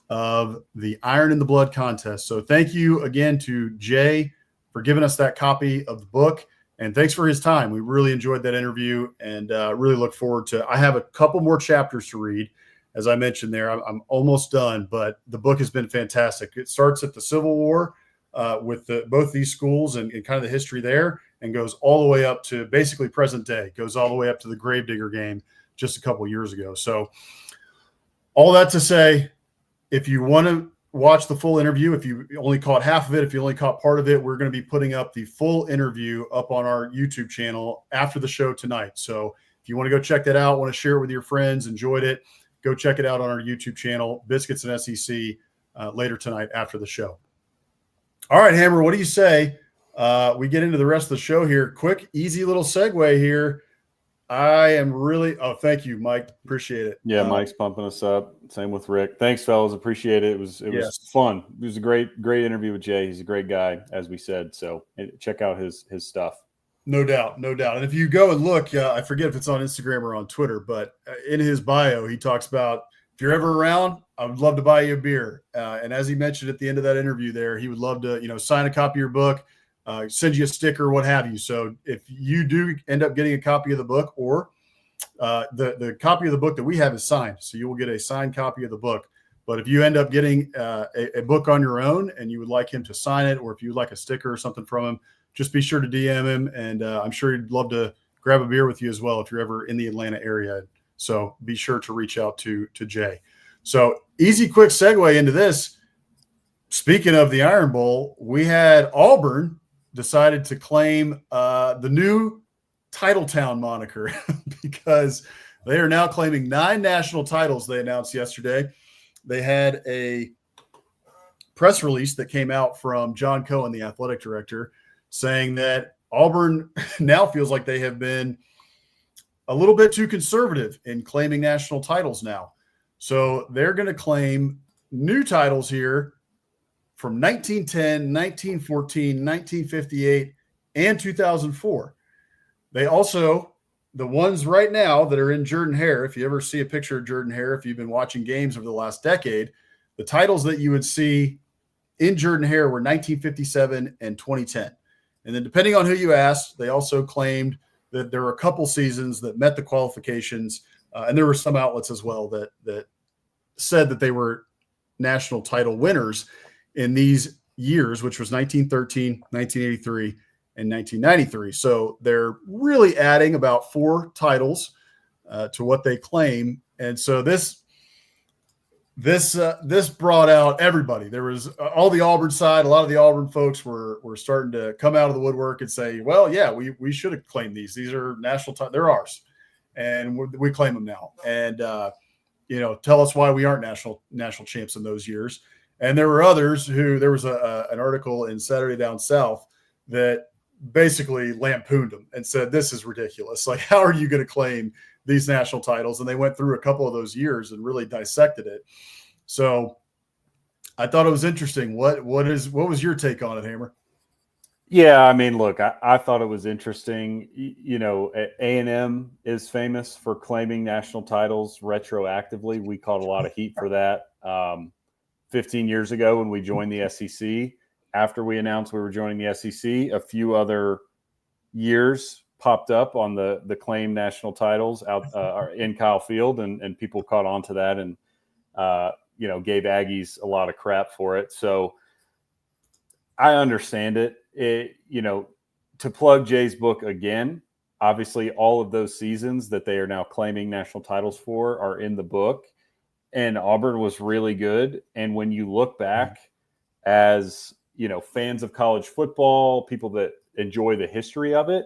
of the Iron in the Blood contest. So thank you again to Jay for giving us that copy of the book, and thanks for his time. We really enjoyed that interview, and really look forward to. I have a couple more chapters to read. As I mentioned there, I'm almost done, but the book has been fantastic. It starts at the Civil War with both these schools and kind of the history there, and goes all the way up to basically present day. Goes all the way up to the Gravedigger game just a couple of years ago. So all that to say, if you want to watch the full interview, if you only caught half of it, if you only caught part of it, we're going to be putting up the full interview up on our YouTube channel after the show tonight. So if you want to go check that out, want to share it with your friends, enjoyed it, go check it out on our YouTube channel, Biscuits and SEC, later tonight after the show. All right, Hammer, what do you say? We get into the rest of the show here. Quick, easy little segue here. I am really – oh, thank you, Mike. Appreciate it. Yeah, Mike's pumping us up. Same with Rick. Thanks, fellas. Appreciate it. It was fun. It was a great interview with Jay. He's a great guy, as we said. So check out his stuff. No doubt. And if you go and look, I forget if it's on Instagram or on Twitter, but in his bio, he talks about if you're ever around, I would love to buy you a beer. And as he mentioned at the end of that interview there, he would love to, sign a copy of your book, send you a sticker, what have you. So if you do end up getting a copy of the book, or The copy of the book that we have is signed, so you will get a signed copy of the book. But if you end up getting a book on your own and you would like him to sign it, or if you would like a sticker or something from him, just be sure to DM him, and I'm sure he'd love to grab a beer with you as well if you're ever in the Atlanta area. So be sure to reach out to Jay. So easy, quick segue into this. Speaking of the Iron Bowl, we had Auburn decided to claim the new Titletown moniker because they are now claiming 9 national titles. They announced yesterday. They had a press release that came out from John Cohen, the athletic director, saying that Auburn now feels like they have been a little bit too conservative in claiming national titles now. So they're going to claim new titles here from 1910, 1914, 1958, and 2004. They also, the ones right now that are in Jordan-Hare, if you ever see a picture of Jordan-Hare, if you've been watching games over the last decade, the titles that you would see in Jordan-Hare were 1957 and 2010. And then depending on who you asked, they also claimed that there were a couple seasons that met the qualifications. And there were some outlets as well that said that they were national title winners in these years, which was 1913, 1983, and 1993. So they're really adding about 4 titles to what they claim. And so this brought out everybody. There was all the Auburn side. A lot of the Auburn folks were starting to come out of the woodwork and say, well, yeah, we should have claimed these. These are national titles. They're ours. And we claim them now. And, tell us why we aren't national champs in those years. And there were others there was an article in Saturday Down South that basically lampooned them and said, this is ridiculous. Like, how are you going to claim these national titles? And they went through a couple of those years and really dissected it. So I thought it was interesting. What was your take on it, Hammer? Yeah, I mean, look, I thought it was interesting. A&M is famous for claiming national titles retroactively. We caught a lot of heat for that 15 years ago when we joined the SEC. After we announced we were joining the SEC, a few other years popped up on the claim national titles out in Kyle Field, and people caught on to that and gave Aggies a lot of crap for it. So I understand it. To plug Jay's book again, obviously all of those seasons that they are now claiming national titles for are in the book, and Auburn was really good. And when you look back as fans of college football, people that enjoy the history of it,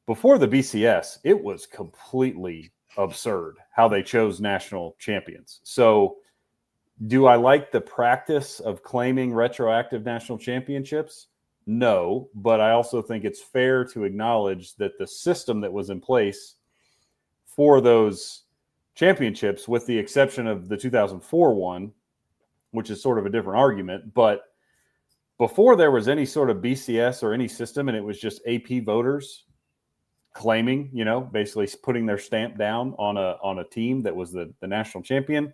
before the BCS, it was completely absurd how they chose national champions. So do I like the practice of claiming retroactive national championships? No, but I also think it's fair to acknowledge that the system that was in place for those championships, with the exception of the 2004 one, which is sort of a different argument, but before there was any sort of BCS or any system, and it was just AP voters claiming, basically putting their stamp down on a team that was the national champion.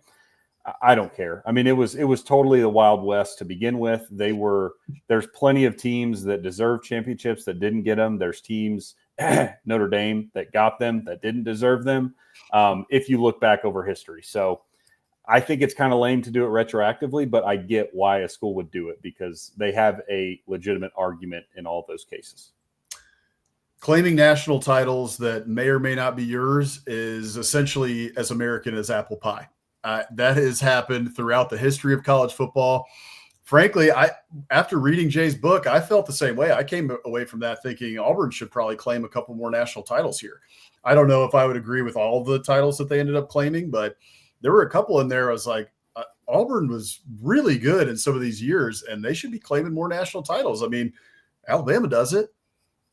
I don't care. I mean, it was totally the Wild West to begin with. There's plenty of teams that deserve championships that didn't get them. There's teams, Notre Dame, that got them that didn't deserve them. If you look back over history. So I think it's kind of lame to do it retroactively, but I get why a school would do it because they have a legitimate argument in all those cases. Claiming national titles that may or may not be yours is essentially as American as apple pie. That has happened throughout the history of college football. Frankly, after reading Jay's book, I felt the same way. I came away from that thinking Auburn should probably claim a couple more national titles here. I don't know if I would agree with all the titles that they ended up claiming, but there were a couple in there. I was like, Auburn was really good in some of these years, and they should be claiming more national titles. I mean, Alabama does it.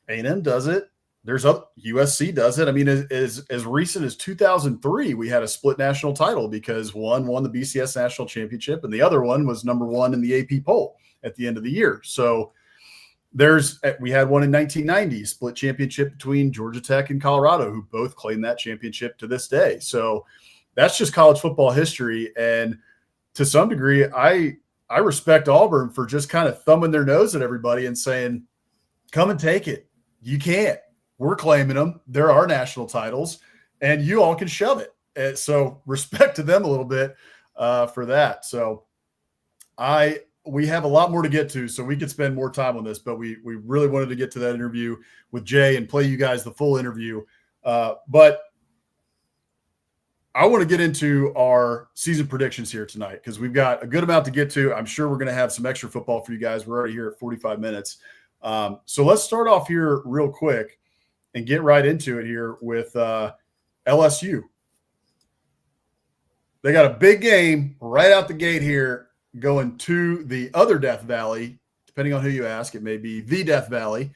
A&M does it. There's USC does it. I mean, as recent as 2003, we had a split national title because one won the BCS national championship and the other one was number 1 in the AP poll at the end of the year. So we had one in 1990, split championship between Georgia Tech and Colorado, who both claim that championship to this day. So that's just college football history. And to some degree, I respect Auburn for just kind of thumbing their nose at everybody and saying, come and take it. You can't. We're claiming them. There are national titles. and you all can shove it. And so respect to them a little bit for that. So we have a lot more to get to, so we could spend more time on this, but we really wanted to get to that interview with Jay and play you guys the full interview. But I want to get into our season predictions here tonight because we've got a good amount to get to. I'm sure we're going to have some extra football for you guys. We're already here at 45 minutes. So let's start off here real quick and get right into it here with LSU. They got a big game right out the gate here going to the other Death Valley. Depending on who you ask, it may be the Death Valley.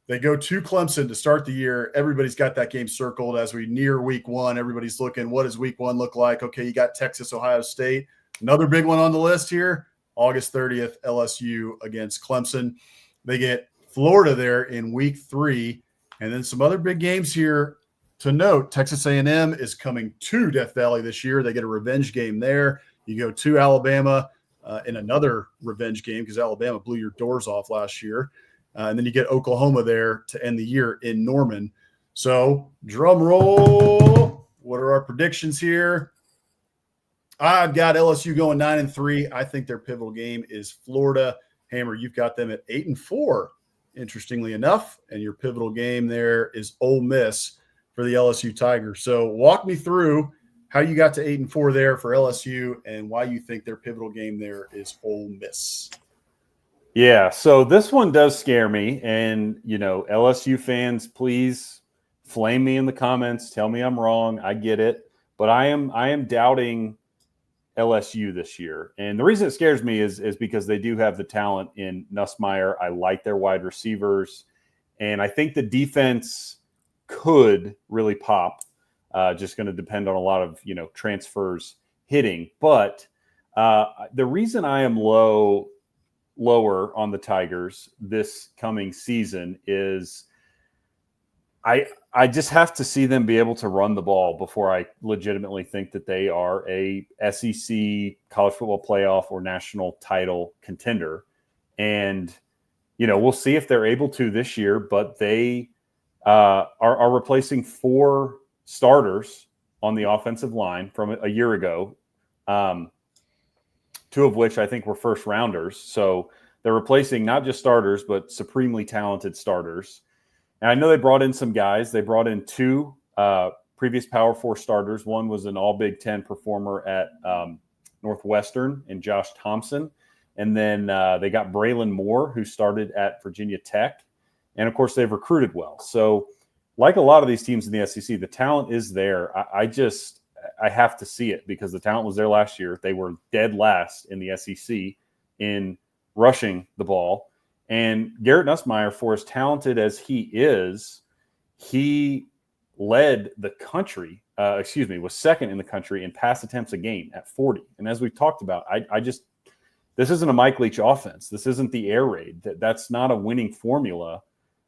They go to Clemson to start the year. Everybody's got that game circled as we near week one. Everybody's looking, what does week one look like? Okay, you got Texas, Ohio State. Another big one on the list here, August 30th, LSU against Clemson. They get Florida there in week 3. And then some other big games here to note. Texas A&M is coming to Death Valley this year. They get a revenge game there. You go to Alabama in another revenge game because Alabama blew your doors off last year. And then you get Oklahoma there to end the year in Norman. So drum roll. What are our predictions here? I've got LSU going 9-3. I think their pivotal game is Florida. Hammer, you've got them at 8-4, interestingly enough. And your pivotal game there is Ole Miss for the LSU Tigers. So walk me through how you got to 8-4 there for LSU and why you think their pivotal game there is Ole Miss. Yeah, so this one does scare me. And, LSU fans, please flame me in the comments. Tell me I'm wrong. I get it. But I am doubting LSU this year. And the reason it scares me is because they do have the talent in Nussmeier. I like their wide receivers. And I think the defense could really pop. Just going to depend on a lot of, transfers hitting. But the reason I am lower on the Tigers this coming season is I just have to see them be able to run the ball before I legitimately think that they are a SEC college football playoff or national title contender. And, we'll see if they're able to this year, but they are replacing 4 starters on the offensive line from a year ago. 2 of which I think were first rounders. So they're replacing not just starters, but supremely talented starters. And I know they brought in some guys. They brought in 2 previous Power 4 starters. One was an all Big Ten performer at Northwestern and Josh Thompson. And then they got Braylon Moore, who started at Virginia Tech. And, of course, they've recruited well. So like a lot of these teams in the SEC, the talent is there. I have to see it because the talent was there last year. They were dead last in the SEC in rushing the ball. And Garrett Nussmeier, for as talented as he is, he led the country, was second in the country in pass attempts a game at 40. And as we've talked about, this isn't a Mike Leach offense. This isn't the air raid. That's not a winning formula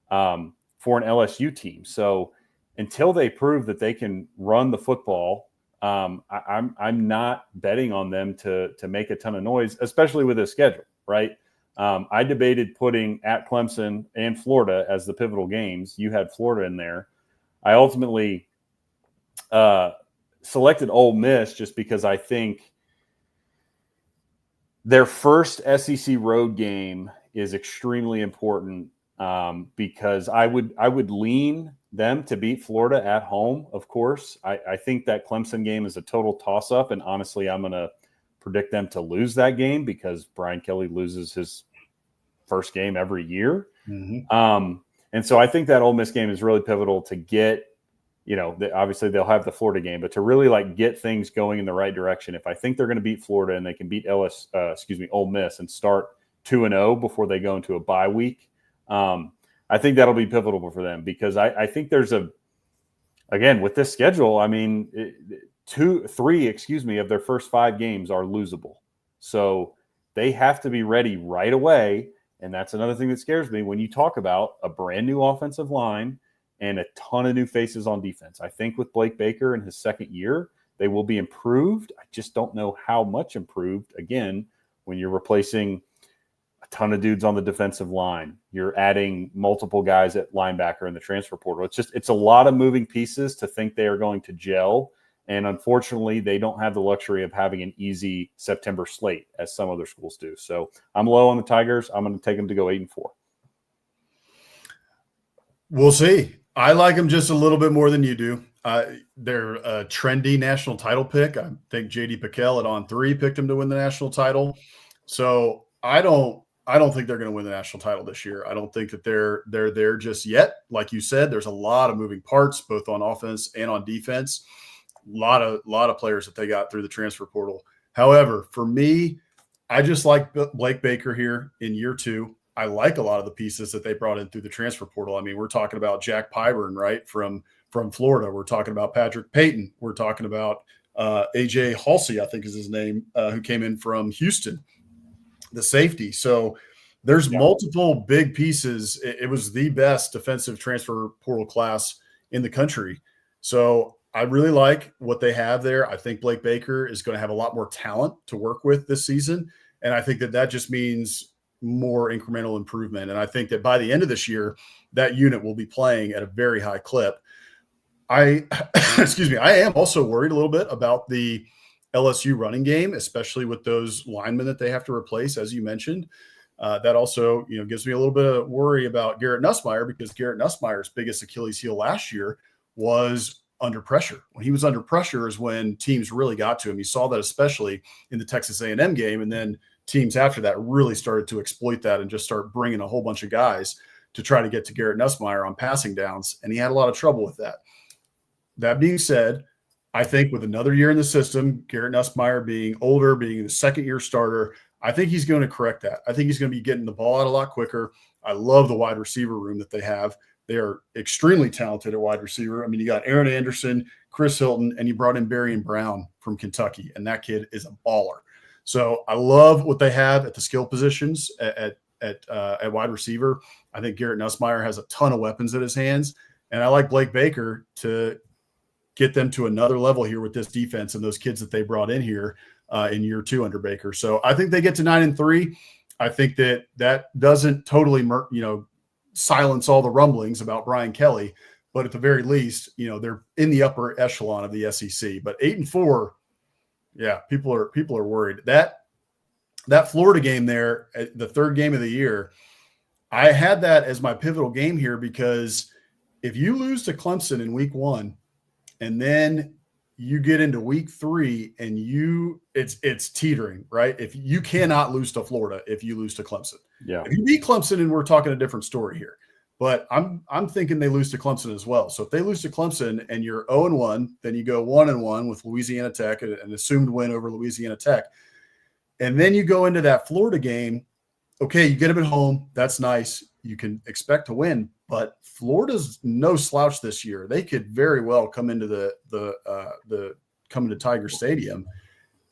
for an LSU team. So until they prove that they can run the football, I'm not betting on them to make a ton of noise, especially with this schedule, right? I debated putting at Clemson and Florida as the pivotal games. You had Florida in there. I ultimately selected Ole Miss just because I think their first SEC road game is extremely important because I would lean them to beat Florida at home, of course. I think that Clemson game is a total toss-up, and honestly, I'm going to predict them to lose that game because Brian Kelly loses his first game every year. Mm-hmm. And so I think that Ole Miss game is really pivotal to get, obviously they'll have the Florida game, but to really get things going in the right direction. If I think they're going to beat Florida and they can beat Ole Miss and start 2-0 before they go into a bye week, I think that'll be pivotal for them because I think there's again, with this schedule, I mean, 3 of their first 5 games are losable. So they have to be ready right away. And that's another thing that scares me when you talk about a brand new offensive line and a ton of new faces on defense. I think with Blake Baker in his second year, they will be improved. I just don't know how much improved, again, when you're replacing ton of dudes on the defensive line. You're adding multiple guys at linebacker in the transfer portal. It's a lot of moving pieces to think they are going to gel. And unfortunately, they don't have the luxury of having an easy September slate as some other schools do. So I'm low on the Tigers. I'm going to take them to go 8-4. We'll see. I like them just a little bit more than you do. They're a trendy national title pick. I think J.D. Pickell at On3 picked them to win the national title. So I don't think they're going to win the national title this year. I don't think that they're there just yet. Like you said, there's a lot of moving parts, both on offense and on defense. A lot of players that they got through the transfer portal. However, for me, I just like Blake Baker here in year 2. I like a lot of the pieces that they brought in through the transfer portal. I mean, we're talking about Jack Pyburn, right, from Florida. We're talking about Patrick Payton. We're talking about A.J. Halsey, I think is his name, who came in from Houston, the safety. So there's multiple big pieces. It was the best defensive transfer portal class in the country. So I really like what they have there. I think Blake Baker is going to have a lot more talent to work with this season. And I think that just means more incremental improvement. And I think that by the end of this year, that unit will be playing at a very high clip. I am also worried a little bit about the LSU running game, especially with those linemen that they have to replace, as you mentioned. That also, gives me a little bit of worry about Garrett Nussmeier, because Garrett Nussmeier's biggest Achilles heel last year was under pressure. When he was under pressure is when teams really got to him. You saw that especially in the Texas A&M game, and then teams after that really started to exploit that and just start bringing a whole bunch of guys to try to get to Garrett Nussmeier on passing downs, and he had a lot of trouble with that. That being said, I think with another year in the system, Garrett Nussmeier being older, being the second-year starter, I think he's going to correct that. I think he's going to be getting the ball out a lot quicker. I love the wide receiver room that they have. They are extremely talented at wide receiver. I mean, you got Aaron Anderson, Chris Hilton, and you brought in Berrien Brown from Kentucky, and that kid is a baller. So I love what they have at the skill positions at wide receiver. I think Garrett Nussmeier has a ton of weapons at his hands, and I like Blake Baker to get them to another level here with this defense and those kids that they brought in here in year 2 under Baker. So I think they get to 9-3. I think that doesn't totally, silence all the rumblings about Brian Kelly, but at the very least, they're in the upper echelon of the SEC. But 8-4, yeah, people are worried. That Florida game there, the third game of the year, I had that as my pivotal game here, because if you lose to Clemson in week 1, and then you get into week 3 and it's teetering, right? If you cannot lose to Florida, if you lose to Clemson, if you beat Clemson, and we're talking a different story here, but I'm thinking they lose to Clemson as well. So if they lose to Clemson and you're 0-1, then you go 1-1 with Louisiana Tech, an assumed win over Louisiana Tech. And then you go into that Florida game. Okay, you get them at home. That's nice. You can expect to win, but Florida's no slouch this year. They could very well come into Tiger Stadium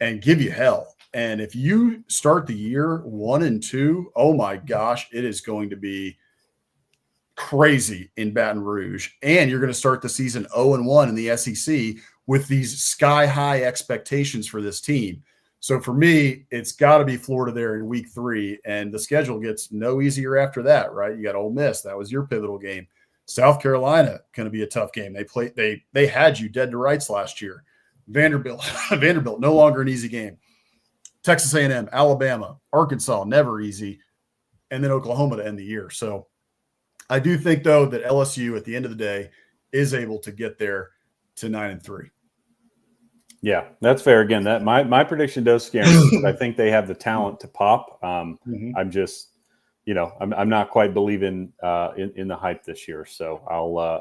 and give you hell. And if you start the year 1-2, oh my gosh, it is going to be crazy in Baton Rouge. And you're going to start the season 0-1 in the SEC with these sky high expectations for this team. So for me, it's got to be Florida there in week 3, and the schedule gets no easier after that, right? You got Ole Miss. That was your pivotal game. South Carolina, going to be a tough game. They had you dead to rights last year. Vanderbilt, no longer an easy game. Texas A&M, Alabama, Arkansas, never easy. And then Oklahoma to end the year. So I do think, though, that LSU at the end of the day is able to get there to 9-3. Yeah, that's fair. Again, that my prediction does scare me, because I think they have the talent to pop. I'm just, I'm not quite believing in the hype this year. So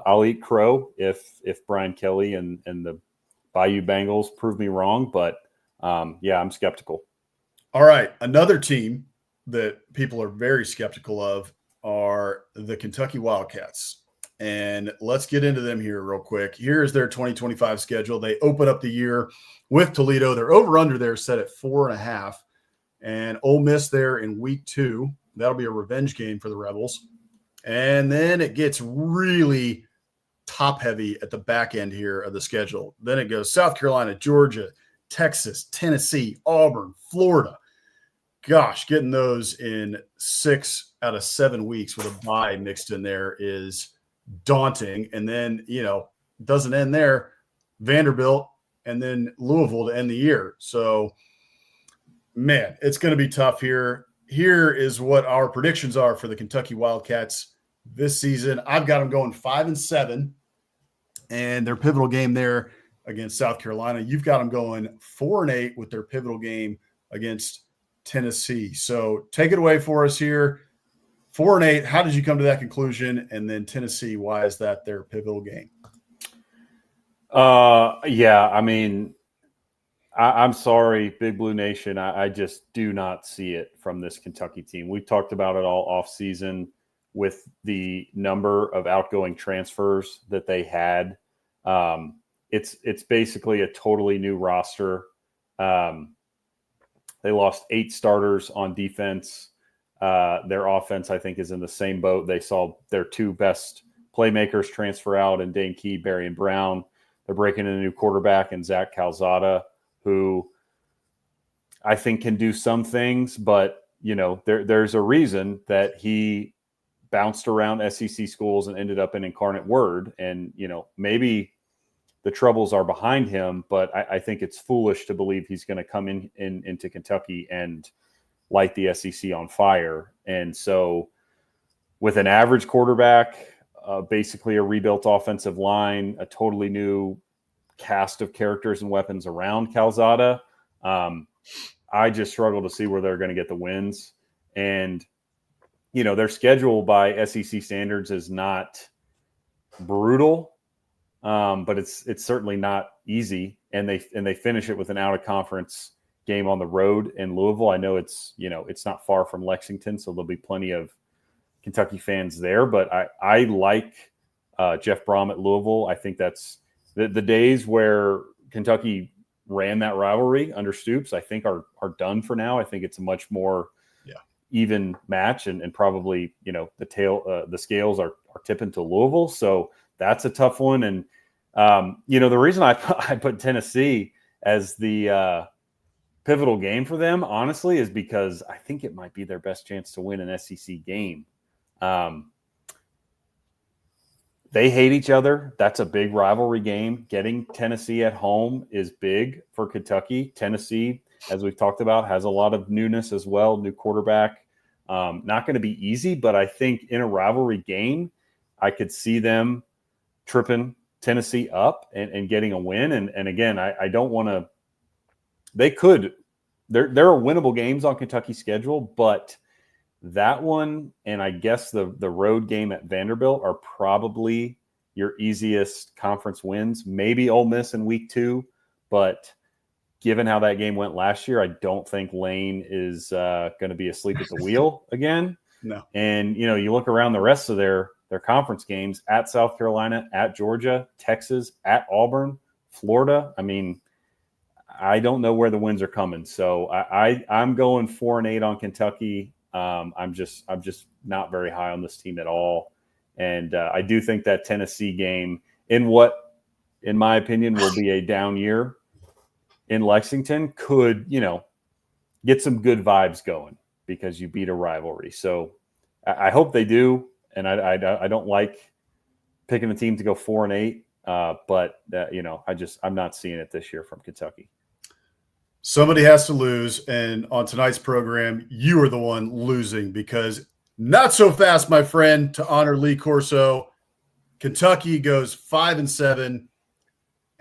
I'll eat crow if Brian Kelly and the Bayou Bengals prove me wrong. But I'm skeptical. All right, another team that people are very skeptical of are the Kentucky Wildcats. And let's get into them here real quick. Here's their 2025 schedule. They open up the year with Toledo. Their over-under there set at 4.5. And Ole Miss there in week 2. That'll be a revenge game for the Rebels. And then it gets really top-heavy at the back end here of the schedule. Then it goes South Carolina, Georgia, Texas, Tennessee, Auburn, Florida. gosh, getting those in 6 out of 7 weeks with a bye mixed in there is daunting. And then, doesn't end there. Vanderbilt and then Louisville to end the year. So, man, it's going to be tough here. Here is what our predictions are for the Kentucky Wildcats this season. I've got them going 5-7, and their pivotal game there against South Carolina. You've got them going 4-8 with their pivotal game against Tennessee. So take it away for us here. 4-8. How did you come to that conclusion? And then Tennessee, why is that their pivotal game? Yeah, I mean, I'm sorry, Big Blue Nation. I just do not see it from this Kentucky team. We've talked about it all off season with the number of outgoing transfers that they had. It's basically a totally new roster. They lost 8 starters on defense. Their offense, I think, is in the same boat. They saw their 2 best playmakers transfer out in Dane Key, Barry and Brown. They're breaking in a new quarterback in Zach Calzada, who I think can do some things, but there's a reason that he bounced around SEC schools and ended up in Incarnate Word. And maybe the troubles are behind him, but I think it's foolish to believe he's going to come into Kentucky and light the SEC on fire. And so, with an average quarterback, basically a rebuilt offensive line, a totally new cast of characters and weapons around Calzada, I just struggle to see where they're going to get the wins. And, their schedule by SEC standards is not brutal, but it's certainly not easy. And they finish it with an out of conference game on the road in Louisville. I know it's not far from Lexington, so there'll be plenty of Kentucky fans there, but I like Jeff Brom at Louisville. I think that's the days where Kentucky ran that rivalry under Stoops, I think are done for now. I think it's a much more even match, and probably, the scales are tipping to Louisville. So that's a tough one. And, the reason I put Tennessee as the pivotal game for them, honestly, is because I think it might be their best chance to win an SEC game. They hate each other. That's a big rivalry game. Getting Tennessee at home is big for Kentucky. Tennessee, as we've talked about, has a lot of newness as well, new quarterback. Not going to be easy, but I think in a rivalry game, I could see them tripping Tennessee up and getting a win. And again, I don't want to – there are winnable games on Kentucky's schedule, but – that one, and I guess the road game at Vanderbilt are probably your easiest conference wins. Maybe Ole Miss in week 2, but given how that game went last year, I don't think Lane is going to be asleep at the wheel again. No. And, you look around the rest of their conference games at South Carolina, at Georgia, Texas, at Auburn, Florida. I mean, I don't know where the wins are coming. So I'm going 4-8 on Kentucky. I'm just not very high on this team at all. And I do think that Tennessee game, in my opinion, will be a down year in Lexington, could, get some good vibes going because you beat a rivalry. So I hope they do. And I don't like picking a team to go 4-8, but I'm not seeing it this year from Kentucky. Somebody has to lose, and on tonight's program, you are the one losing because not so fast, my friend, to honor Lee Corso. Kentucky goes 5-7,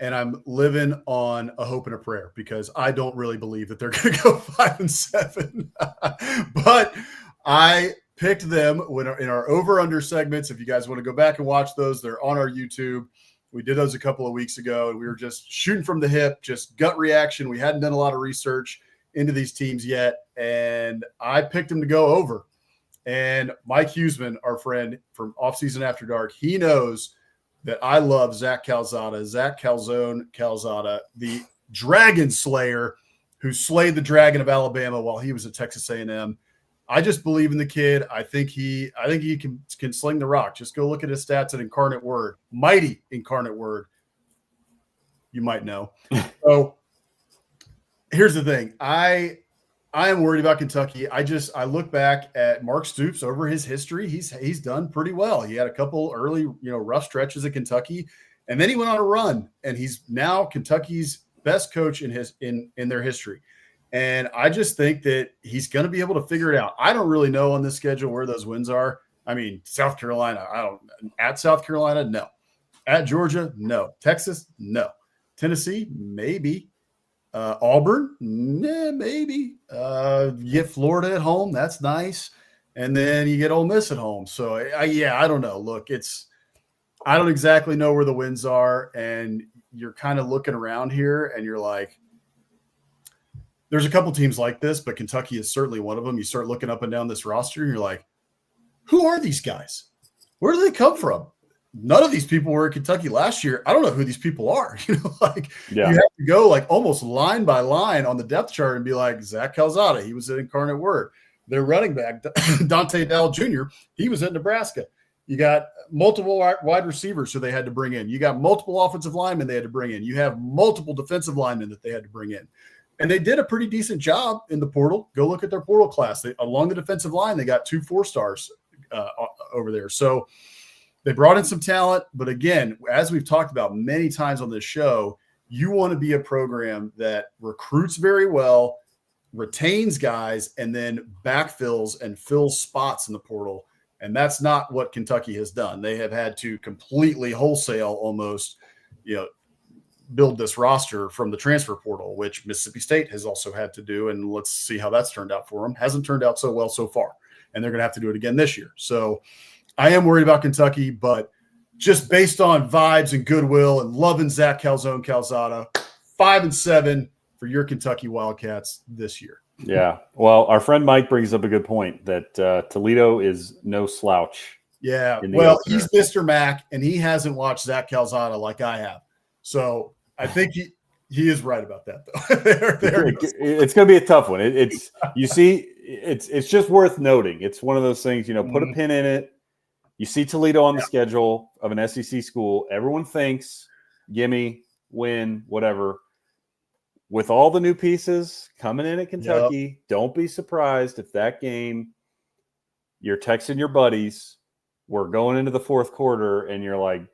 and I'm living on a hope and a prayer because I don't really believe that they're going to go 5-7. But I picked them in our over-under segments. If you guys want to go back and watch those, they're on our YouTube. We did those a couple of weeks ago, and we were just shooting from the hip, just gut reaction. We hadn't done a lot of research into these teams yet, and I picked them to go over. And Mike Huseman, our friend from Offseason After Dark, he knows that I love Zach Calzada, Zach Calzada, the Dragon Slayer who slayed the Dragon of Alabama while he was at Texas A&M. I just believe in the kid. I think he can sling the rock. Just go look at his stats at Incarnate Word, mighty Incarnate Word. You might know. So here's the thing. I I am worried about Kentucky. I look back at Mark Stoops over his history. He's done pretty well. He had a couple early, rough stretches at Kentucky, and then he went on a run, and he's now Kentucky's best coach in their history. And I just think that he's going to be able to figure it out. I don't really know on this schedule where those wins are. I mean, South Carolina, at South Carolina, no. At Georgia, no. Texas, no. Tennessee, maybe. Auburn, maybe. You get Florida at home, that's nice. And then you get Ole Miss at home. So, I don't know. Look, I don't exactly know where the wins are. And you're kind of looking around here and you're like, there's a couple teams like this, but Kentucky is certainly one of them. You start looking up and down this roster and you're like, who are these guys? Where do they come from? None of these people were in Kentucky last year. I don't know who these people are. You have to go like almost line by line on the depth chart and be like, Zach Calzada, he was at Incarnate Word. Their running back, Dante Dowell Jr., he was at Nebraska. You got multiple wide receivers who they had to bring in. You got multiple offensive linemen they had to bring in. You have multiple defensive linemen that they had to bring in. And they did a pretty decent job in the portal. Go look at their portal class. Along the defensive line, they got 2 4-stars over there. So they brought in some talent. But again, as we've talked about many times on this show, you want to be a program that recruits very well, retains guys, and then backfills and fills spots in the portal. And that's not what Kentucky has done. They have had to completely wholesale almost, build this roster from the transfer portal, which Mississippi State has also had to do. And let's see how that's turned out for them. Hasn't turned out so well so far. And they're going to have to do it again this year. So I am worried about Kentucky, but just based on vibes and goodwill and loving Zach Calzada, 5-7 for your Kentucky Wildcats this year. Yeah. Well, our friend Mike brings up a good point that Toledo is no slouch. Yeah. Well, he's Mr. Mac, and he hasn't watched Zach Calzada like I have. So I think he is right about that, though. It's going to be a tough one. It's just worth noting. It's one of those things, put a pin in it. You see Toledo on the schedule of an SEC school. Everyone thinks, gimme, win, whatever. With all the new pieces coming in at Kentucky, don't be surprised if that game, you're texting your buddies, we're going into the fourth quarter, and you're like,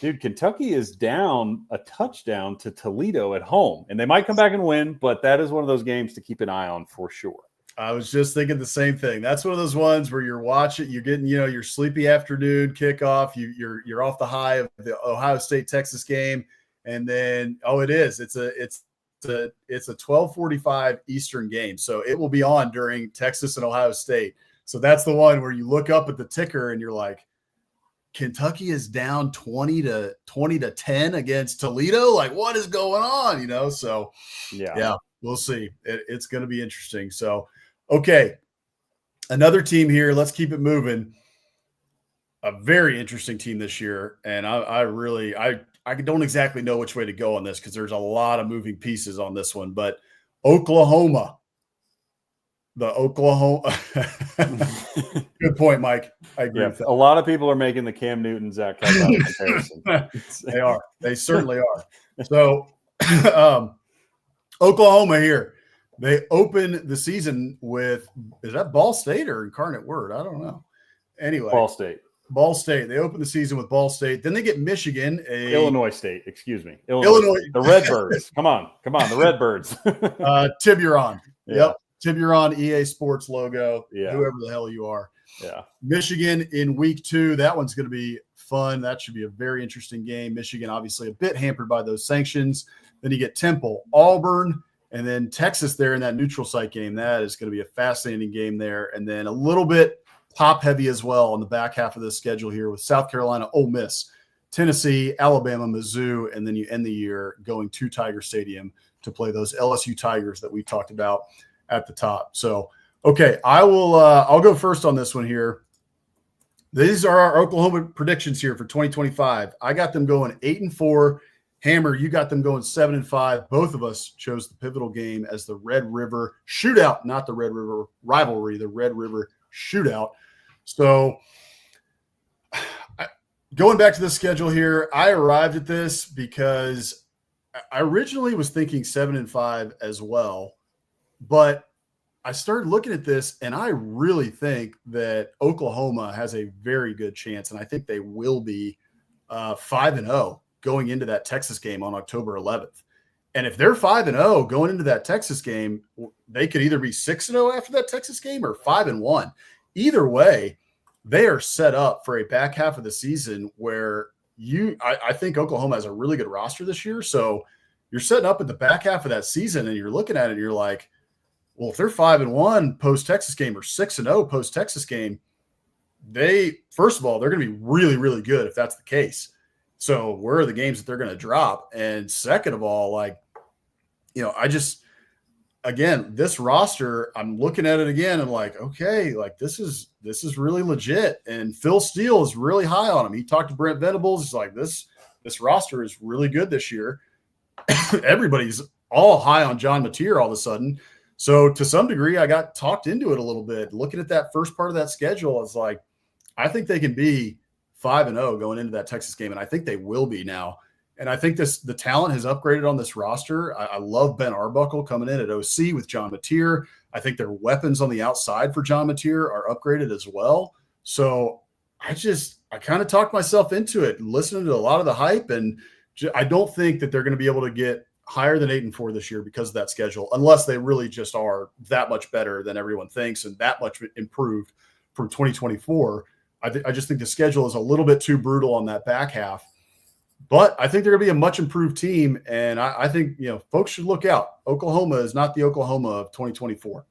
dude, Kentucky is down a touchdown to Toledo at home. And they might come back and win, but that is one of those games to keep an eye on for sure. I was just thinking the same thing. That's one of those ones where you're watching, you're getting, your sleepy afternoon kickoff. You're off the high of the Ohio State Texas game, and then it's a 12:45 Eastern game, so it will be on during Texas and Ohio State. So that's the one where you look up at the ticker and you're like, Kentucky is down 20 to 10 against Toledo. Like, what is going on? So yeah, we'll see. It's going to be interesting. So, okay. Another team here. Let's keep it moving. A very interesting team this year. And I don't exactly know which way to go on this because there's a lot of moving pieces on this one, but Oklahoma. The Oklahoma. Good point, Mike. I agree with that. A lot of people are making the Cam Newton, Zach Calzada comparison. They are. They certainly are. So Oklahoma here. They open the season with, is that Ball State or Incarnate Word? I don't know. Anyway. Ball State. They open the season with Ball State. Then they get Michigan. Illinois State. Excuse me. Illinois. The Redbirds. Come on. The Redbirds. Tiburon. Yeah. Yep. Tiburon EA Sports logo. Yeah. Whoever the hell you are. Yeah. Michigan in week 2. That one's going to be fun. That should be a very interesting game. Michigan obviously a bit hampered by those sanctions. Then you get Temple, Auburn, and then Texas there in that neutral site game. That is going to be a fascinating game there. And then a little bit top heavy as well on the back half of this schedule here with South Carolina, Ole Miss, Tennessee, Alabama, Mizzou, and then you end the year going to Tiger Stadium to play those LSU Tigers that we talked about at the top. So, okay, I'll go first on this one here. These are our Oklahoma predictions here for 2025. I got them going 8-4. Hammer, you got them going 7-5. Both of us chose the pivotal game as the Red River Shootout, not the Red River Rivalry, the Red River Shootout. So going back to the schedule here, I arrived at this because I originally was thinking 7-5 as well, but I started looking at this, and I really think that Oklahoma has a very good chance, and I think they will be 5-0 going into that Texas game on October 11th. And if they're 5-0 going into that Texas game, they could either be 6-0 after that Texas game or 5-1. Either way, they are set up for a back half of the season where I think Oklahoma has a really good roster this year. So you're setting up at the back half of that season, and you're looking at it, and you're like, well, if they're 5-1 post Texas game or 6-0 post Texas game, first of all, they're going to be really, really good if that's the case. So where are the games that they're going to drop? And second of all, like, again, this roster, I'm looking at it again. I'm like, okay, like this is really legit. And Phil Steele is really high on him. He talked to Brent Venables. He's like, this roster is really good this year. Everybody's all high on John Mateer all of a sudden. So to some degree, I got talked into it a little bit. Looking at that first part of that schedule, it's like, I think they can be 5-0 going into that Texas game, and I think they will be now. And I think the talent has upgraded on this roster. I love Ben Arbuckle coming in at OC with John Mateer. I think their weapons on the outside for John Mateer are upgraded as well. So I kind of talked myself into it, listening to a lot of the hype, and I don't think that they're going to be able to get higher than 8-4 this year because of that schedule, unless they really just are that much better than everyone thinks and that much improved from 2024. I just think the schedule is a little bit too brutal on that back half, but I think they're going to be a much improved team. And I think, folks should look out. Oklahoma is not the Oklahoma of 2024.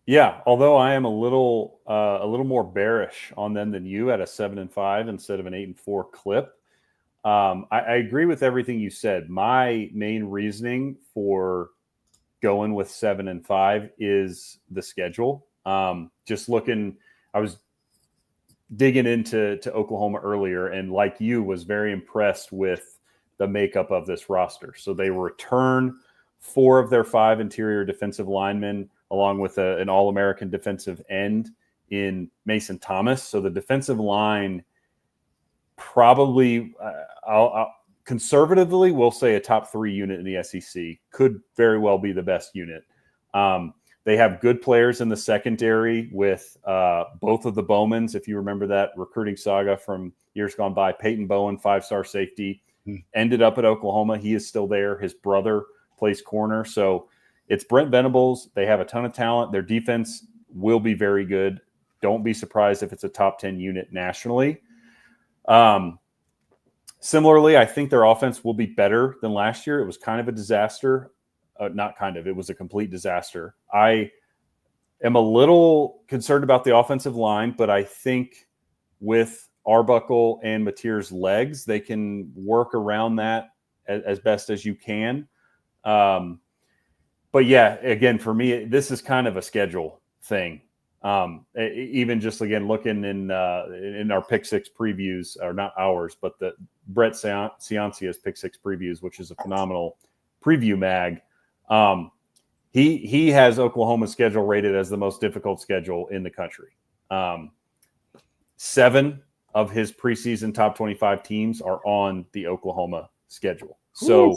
Yeah. Although I am a little more bearish on them than you at a 7-5 instead of an 8-4 clip. I agree with everything you said. My main reasoning for going with 7-5 is the schedule. Just looking, I was digging into Oklahoma earlier, and like you, was very impressed with the makeup of this roster. So they return 4 of their 5 interior defensive linemen, along with an All-American defensive end in Mason Thomas. So the defensive line probably, I'll conservatively, we'll say a top 3 unit in the SEC. Could very well be the best unit. They have good players in the secondary with both of the Bowmans. If you remember that recruiting saga from years gone by, Peyton Bowen, 5-star safety, ended up at Oklahoma. He is still there. His brother plays corner. So it's Brent Venables. They have a ton of talent. Their defense will be very good. Don't be surprised if it's a top 10 unit nationally. Similarly, I think their offense will be better than last year. It was kind of a disaster. It was a complete disaster. I am a little concerned about the offensive line, but I think with Arbuckle and Mateer's legs, they can work around that as best as you can. But yeah, again, for me, this is kind of a schedule thing. Even just, again, looking in our Pick Six previews, or not ours, but the Brett Ciancia's Pick Six previews, which is a phenomenal preview mag. He has Oklahoma's schedule rated as the most difficult schedule in the country. 7 of his preseason top 25 teams are on the Oklahoma schedule. So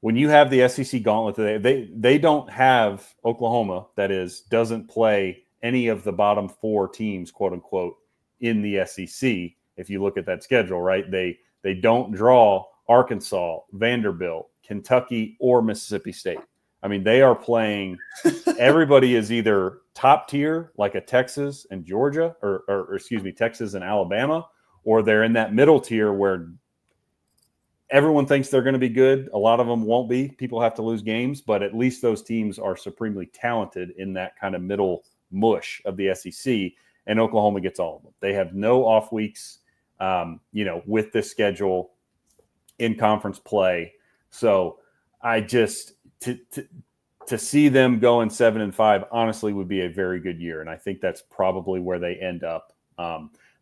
when you have the SEC gauntlet, they don't have Oklahoma, that is, doesn't play any of the bottom 4 teams, quote unquote, in the SEC. If you look at that schedule, right, they don't draw Arkansas, Vanderbilt, Kentucky, or Mississippi State. I mean, they are playing. Everybody is either top tier, like a Texas and Georgia, or Texas and Alabama, or they're in that middle tier where everyone thinks they're going to be good. A lot of them won't be. People have to lose games, but at least those teams are supremely talented in that kind of middle mush of the SEC, and Oklahoma gets all of them. They have no off weeks, with this schedule in conference play. So I just to see them going 7-5 honestly would be a very good year, and I think that's probably where they end up.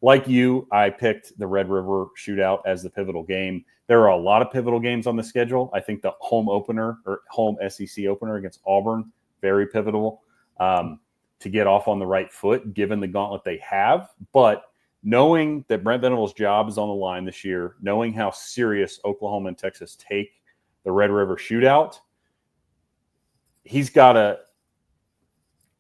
Like you, I picked the Red River Shootout as the pivotal game. There are a lot of pivotal games on the schedule. I think the home opener or home SEC opener against Auburn, very pivotal to get off on the right foot, given the gauntlet they have. But knowing that Brent Venables' job is on the line this year, knowing how serious Oklahoma and Texas take the Red River Shootout, he's got to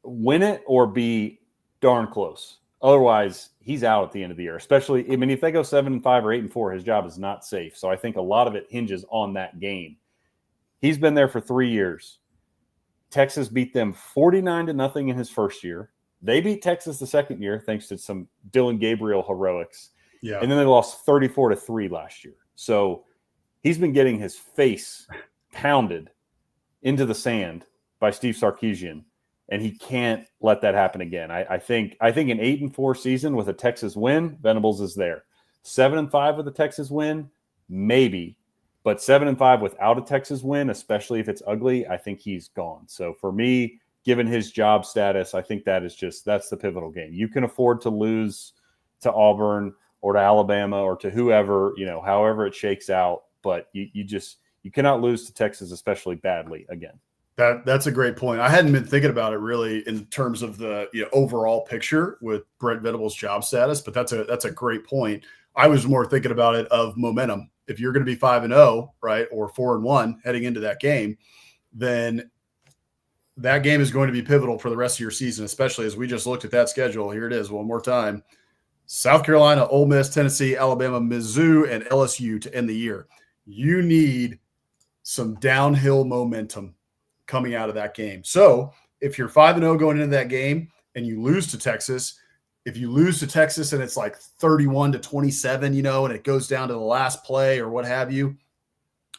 win it or be darn close. Otherwise, he's out at the end of the year. Especially, I mean, if they go 7-5 or 8-4, his job is not safe. So I think a lot of it hinges on that game. He's been there for 3 years. Texas beat them 49-0 in his first year. They beat Texas the second year thanks to some Dylan Gabriel heroics. Yeah. And then they lost 34-3 last year. So he's been getting his face pounded into the sand by Steve Sarkisian, and he can't let that happen again. I think an 8-4 season with a Texas win, Venables is there. 7-5 with a Texas win, maybe. But 7-5 without a Texas win, especially if it's ugly, I think he's gone. So for me, given his job status, I think that's the pivotal game. You can afford to lose to Auburn or to Alabama or to whoever, however it shakes out, but you cannot lose to Texas, especially badly again. That's a great point. I hadn't been thinking about it really in terms of the overall picture with Brent Venables' job status, but that's a great point. I was more thinking about it of momentum. If you're going to be 5-0, right, or 4-1 heading into that game, then that game is going to be pivotal for the rest of your season, especially as we just looked at that schedule. Here it is one more time. South Carolina, Ole Miss, Tennessee, Alabama, Mizzou, and LSU to end the year. You need some downhill momentum coming out of that game. So if you're 5-0 going into that game and you lose to Texas, if you lose to Texas and it's like 31-27, and it goes down to the last play or what have you,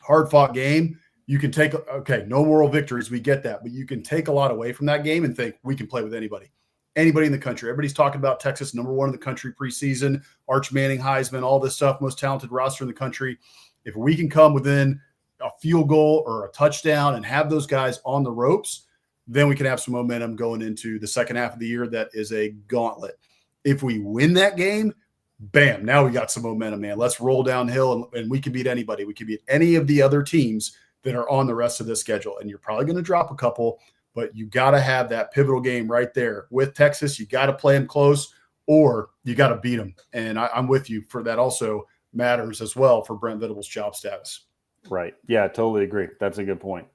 hard-fought game, you can take, okay, no moral victories, we get that, but you can take a lot away from that game and think we can play with anybody in the country. Everybody's talking about Texas, number one in the country preseason, Arch Manning, Heisman, all this stuff, most talented roster in the country. If we can come within a field goal or a touchdown and have those guys on the ropes, then we can have some momentum going into the second half of the year. That is a gauntlet. If we win that game, bam, now we got some momentum, man. Let's roll downhill and we can beat anybody. We can beat any of the other teams that are on the rest of this schedule. And you're probably going to drop a couple, but you got to have that pivotal game right there with Texas. You got to play them close or you got to beat them. And I'm with you for that. Also matters as well for Brent Venables' job status. Right. Yeah, totally agree. That's a good point.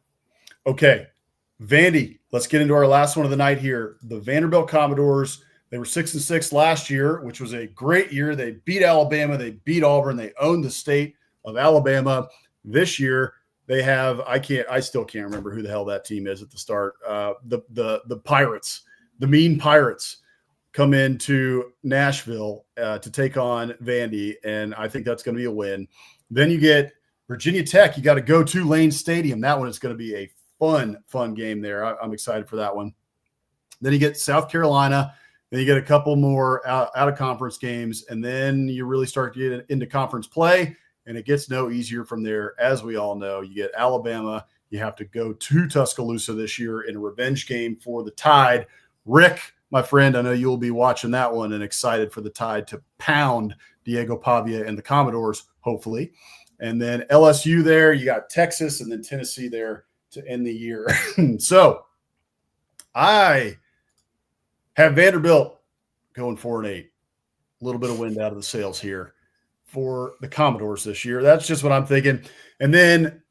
Okay. Vandy, let's get into our last one of the night here. The Vanderbilt Commodores, they were 6-6 last year, which was a great year. They beat Alabama. They beat Auburn. They owned the state of Alabama. This year, they have, I still can't remember who the hell that team is at the start. The Pirates, the Mean Pirates come into Nashville to take on Vandy, and I think that's going to be a win. Then you get Virginia Tech. You got to go to Lane Stadium. That one is going to be a fun game there. I'm excited for that one. Then you get South Carolina. Then you get a couple more out of conference games, and then you really start to get into conference play, and it gets no easier from there. As we all know, you get Alabama. You have to go to Tuscaloosa this year in a revenge game for the Tide. Rick, my friend, I know you'll be watching that one and excited for the Tide to pound Diego Pavia and the Commodores, hopefully. And then LSU there, you got Texas, and then Tennessee there to end the year. So I have Vanderbilt going 4-8. A little bit of wind out of the sails here for the Commodores this year. That's just what I'm thinking. And then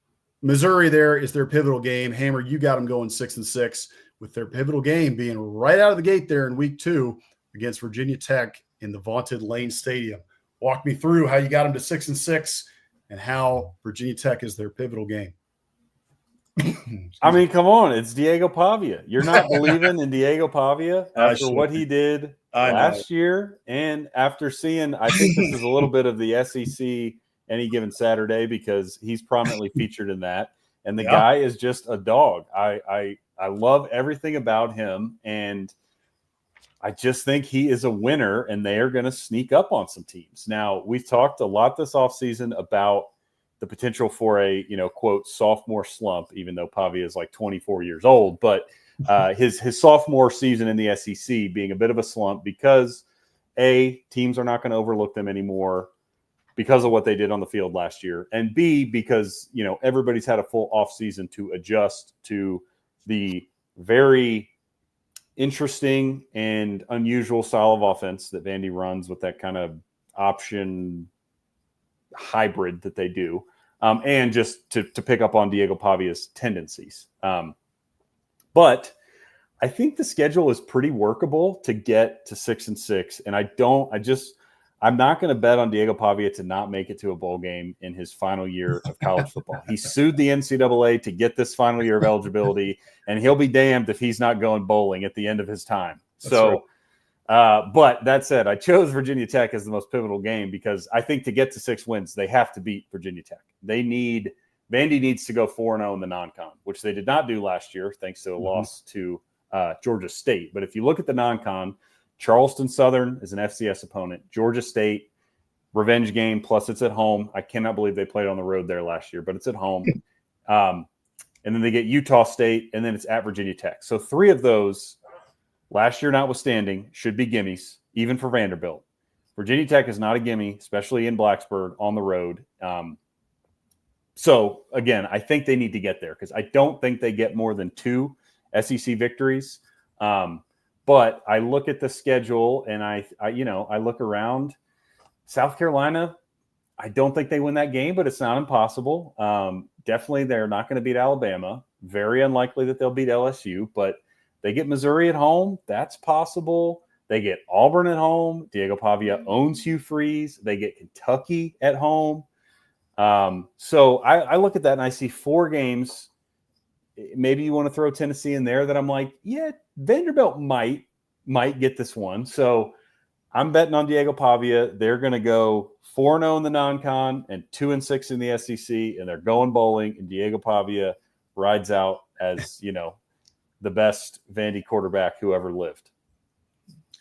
Missouri there is their pivotal game. Hammer, you got them going 6-6 with their pivotal game being right out of the gate there in week 2 against Virginia Tech in the vaunted Lane Stadium. Walk me through how you got them to 6-6 and how Virginia Tech is their pivotal game. I mean, come on. It's Diego Pavia. You're not believing in Diego Pavia after what he did last year and after seeing, I think this is a little bit of the SEC Any Given Saturday because he's prominently featured in that. And the guy is just a dog. I love everything about him. And I just think he is a winner and they are going to sneak up on some teams. Now, we've talked a lot this offseason about the potential for a, quote, sophomore slump, even though Pavia is like 24 years old. But his sophomore season in the SEC being a bit of a slump because, A, teams are not going to overlook them anymore because of what they did on the field last year. And B, because, everybody's had a full offseason to adjust to the very interesting and unusual style of offense that Vandy runs with that kind of option hybrid that they do, and just to pick up on Diego Pavia's tendencies. But I think the schedule is pretty workable to get to 6-6. And I'm not going to bet on Diego Pavia to not make it to a bowl game in his final year of college football. He sued the NCAA to get this final year of eligibility, and he'll be damned if he's not going bowling at the end of his time. But that said, I chose Virginia Tech as the most pivotal game because I think to get to 6 wins, they have to beat Virginia Tech. Vandy needs to go 4-0 in the non-con, which they did not do last year thanks to a loss to Georgia State. But if you look at the non-con, Charleston Southern is an FCS opponent. Georgia State, revenge game, plus it's at home. I cannot believe they played on the road there last year, but it's at home. And then they get Utah State, and then it's at Virginia Tech. So 3 of those, last year notwithstanding, should be gimmies, even for Vanderbilt. Virginia Tech is not a gimme, especially in Blacksburg on the road. So, again, I think they need to get there because I don't think they get more than 2 SEC victories. But I look at the schedule and I look around. South Carolina, I don't think they win that game, but it's not impossible. Definitely they're not going to beat Alabama. Very unlikely that they'll beat LSU, but they get Missouri at home. That's possible. They get Auburn at home. Diego Pavia owns Hugh Freeze. They get Kentucky at home. So I look at that and I see 4 games. Maybe you want to throw Tennessee in there that I'm like, yeah, Vanderbilt might get this one. So I'm betting on Diego Pavia. They're going to go 4-0 in the non-con and 2-6 in the SEC, and they're going bowling. And Diego Pavia rides out as the best Vandy quarterback who ever lived.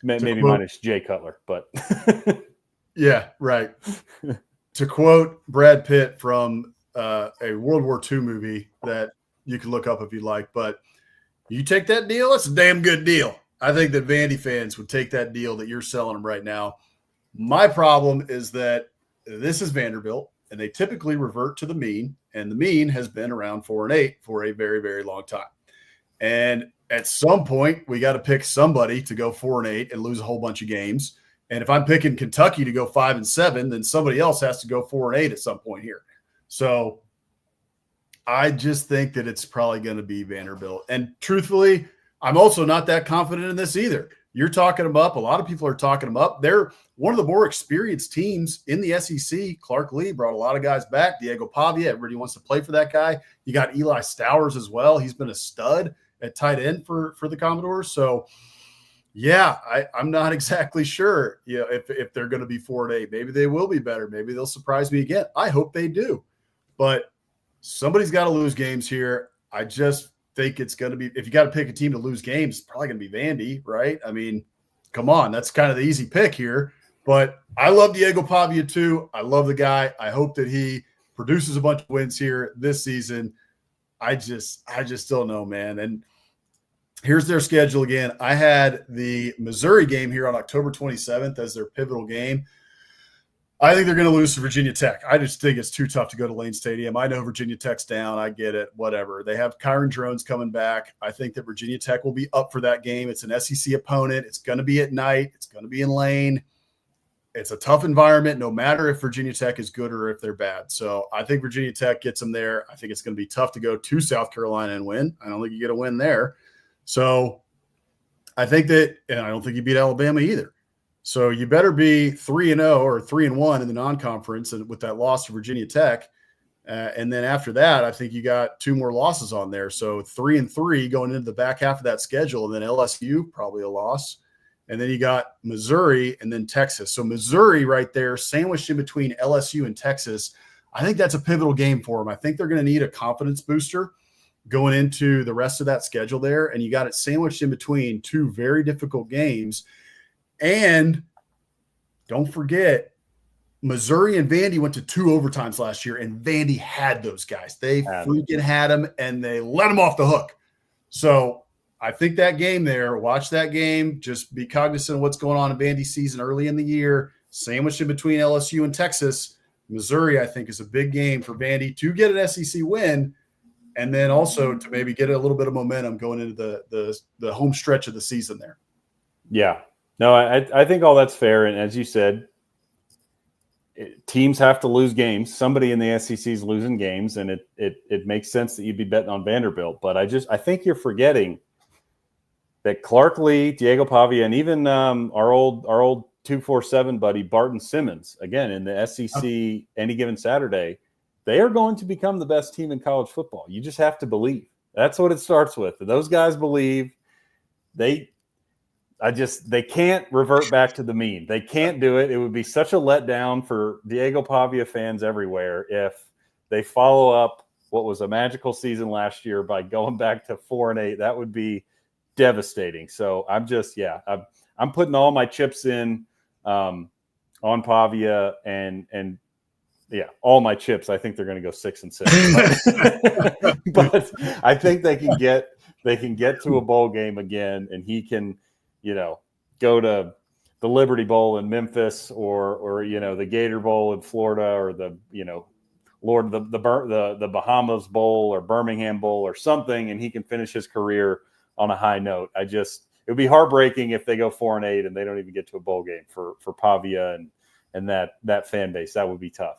Maybe minus Jay Cutler, but yeah, right. To quote Brad Pitt from a World War II movie that you can look up if you'd like, but you take that deal, that's a damn good deal. I think that Vandy fans would take that deal that you're selling them right now. My problem is that this is Vanderbilt, and they typically revert to the mean, and the mean has been around 4-8 for a very, very long time. And at some point, we got to pick somebody to go 4-8 and lose a whole bunch of games. And if I'm picking Kentucky to go 5-7, then somebody else has to go 4-8 at some point here. So I just think that it's probably going to be Vanderbilt. And truthfully, I'm also not that confident in this either. You're talking them up. A lot of people are talking them up. They're one of the more experienced teams in the SEC. Clark Lee brought a lot of guys back. Diego Pavia, everybody wants to play for that guy. You got Eli Stowers as well. He's been a stud at tight end for the Commodores. So, yeah, I'm not exactly sure if they're going to be 4-8. Maybe they will be better. Maybe they'll surprise me again. I hope they do. But somebody's got to lose games here. I just think it's going to be – if you got to pick a team to lose games, it's probably going to be Vandy, right? I mean, come on. That's kind of the easy pick here. But I love Diego Pavia too. I love the guy. I hope that he produces a bunch of wins here this season. I just don't know, man. And here's their schedule again. I had the Missouri game here on October 27th as their pivotal game. I think they're going to lose to Virginia Tech. I just think it's too tough to go to Lane Stadium. I know Virginia Tech's down. I get it. Whatever. They have Kyron Drones coming back. I think that Virginia Tech will be up for that game. It's an SEC opponent. It's going to be at night. It's going to be in Lane. It's a tough environment, no matter if Virginia Tech is good or if they're bad. So I think Virginia Tech gets them there. I think it's going to be tough to go to South Carolina and win. I don't think you get a win there. So I think that, and I don't think you beat Alabama either. So you better be 3-0 or 3-1 in the non-conference and with that loss to Virginia Tech. And then after that, I think you got 2 more losses on there. So 3-3 going into the back half of that schedule. And then LSU, probably a loss. And then you got Missouri and then Texas. So Missouri right there, sandwiched in between LSU and Texas. I think that's a pivotal game for them. I think they're going to need a confidence booster going into the rest of that schedule there. And you got it sandwiched in between 2 very difficult games. And don't forget, Missouri and Vandy went to 2 overtimes last year, and Vandy had those guys. They freaking had them, and they let them off the hook. So I think that game there, watch that game. Just be cognizant of what's going on in Vandy season early in the year, sandwiched in between LSU and Texas. Missouri, I think, is a big game for Vandy to get an SEC win, and then also to maybe get a little bit of momentum going into the home stretch of the season there. Yeah. No, I think all that's fair. And as you said, teams have to lose games. Somebody in the SEC is losing games, and it makes sense that you'd be betting on Vanderbilt. But I think you're forgetting that Clark Lee, Diego Pavia, and even our old 247 buddy Barton Simmons, again in the SEC, any given Saturday, they are going to become the best team in college football. You just have to believe. That's what it starts with. Those guys believe. They can't revert back to the mean. They can't do it. It would be such a letdown for Diego Pavia fans everywhere if they follow up what was a magical season last year by going back to 4-8. That would be devastating. So I'm putting all my chips in on Pavia and all my chips. I think they're going to go 6-6, but I think they can get to a bowl game again, and he can, go to the Liberty Bowl in Memphis or the Gator Bowl in Florida or the Bahamas Bowl or Birmingham Bowl or something, and he can finish his career on a high note. It would be heartbreaking if they go 4-8 and they don't even get to a bowl game for Pavia and that fan base. That would be tough.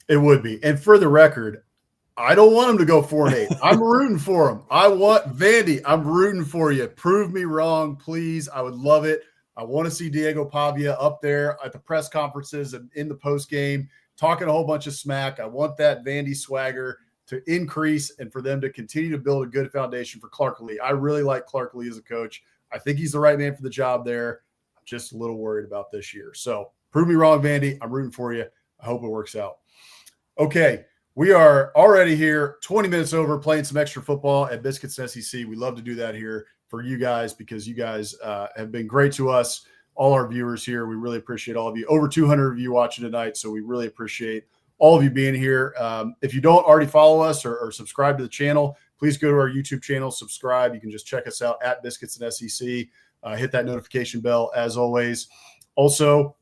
It would be. And for the record, I don't want him to go 4-8. I'm rooting for him. I want Vandy. I'm rooting for you. Prove me wrong, please. I would love it. I want to see Diego Pavia up there at the press conferences and in the post game talking a whole bunch of smack. I want that Vandy swagger to increase and for them to continue to build a good foundation for Clark Lee. I really like Clark Lee as a coach. I think he's the right man for the job there. I'm just a little worried about this year. So prove me wrong, Vandy. I'm rooting for you. I hope it works out. Okay, we are already here 20 minutes over playing some extra football at Biscuits SEC. We love to do that here for you guys because you guys have been great to us, all our viewers here. We really appreciate all of you. Over 200 of you watching tonight, so we really appreciate all of you being here. If you don't already follow us or subscribe to the channel, please go to our YouTube channel, subscribe. You can just check us out at Biscuits and SEC. Hit that notification bell as always. Also,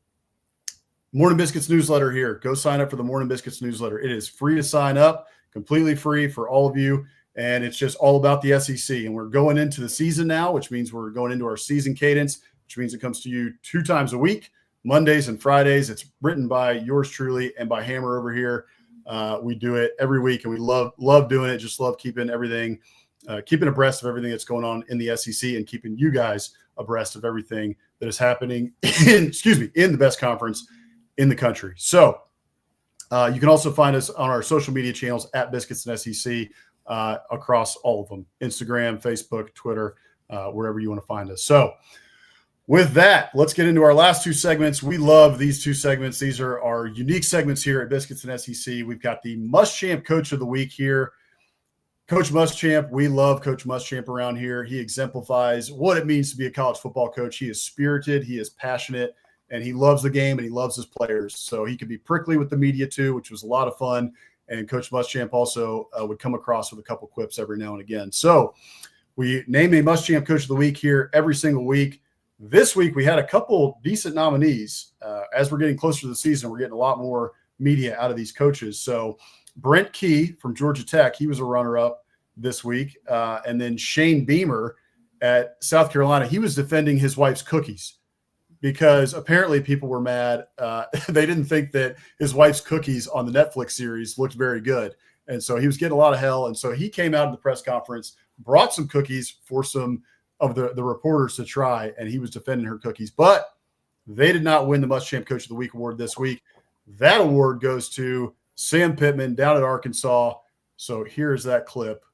Morning Biscuits newsletter here. Go sign up for the Morning Biscuits newsletter. It is free to sign up, completely free for all of you. And it's just all about the SEC. And we're going into the season now, which means we're going into our season cadence, which means it comes to you 2 times a week, Mondays and Fridays. It's written by yours truly and by Hammer over here. We do it every week, and we love doing it. Just love keeping everything, keeping abreast of everything that's going on in the SEC and keeping you guys abreast of everything that is happening in the best conference in the country. So you can also find us on our social media channels at Biscuits and SEC across all of them, Instagram, Facebook, Twitter, wherever you want to find us. So with that, let's get into our last 2 segments. We love these 2 segments. These are our unique segments here at Biscuits and SEC. We've got the Muschamp Coach of the Week here. Coach Muschamp, we love Coach Muschamp around here. He exemplifies what it means to be a college football coach. He is spirited, he is passionate, and he loves the game and he loves his players. So he could be prickly with the media too, which was a lot of fun. And Coach Muschamp also would come across with a couple quips every now and again. So we name a Muschamp Coach of the Week here every single week. This week we had a couple decent nominees. As we're getting closer to the season, we're getting a lot more media out of these coaches. So Brent Key from Georgia Tech, he was a runner-up this week. And then Shane Beamer at South Carolina, he was defending his wife's cookies, because apparently people were mad. They didn't think that his wife's cookies on the Netflix series looked very good. And so he was getting a lot of hell. And so he came out in the press conference, brought some cookies for some of the reporters to try, and he was defending her cookies. But they did not win the Muschamp Coach of the Week award this week. That award goes to Sam Pittman down at Arkansas. So here's that clip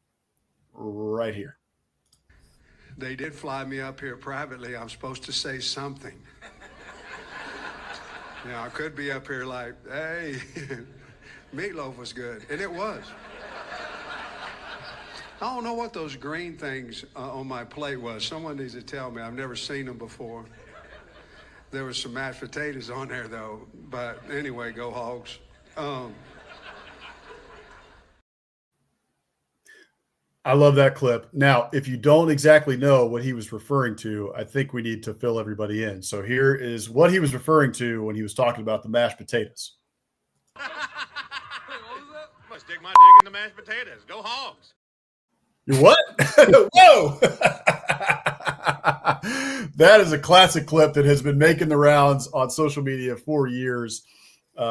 right here. They did fly me up here privately. I'm supposed to say something. I could be up here like, hey, meatloaf was good. And it was. I don't know what those green things on my plate was. Someone needs to tell me. I've never seen them before. There was some mashed potatoes on there, though. But anyway, go Hogs. I love that clip. Now, if you don't exactly know what he was referring to, I think we need to fill everybody in. So here is what he was referring to when he was talking about the mashed potatoes. What was that? Must stick my dick in the mashed potatoes. Go Hogs. You what? Whoa! That is a classic clip that has been making the rounds on social media for years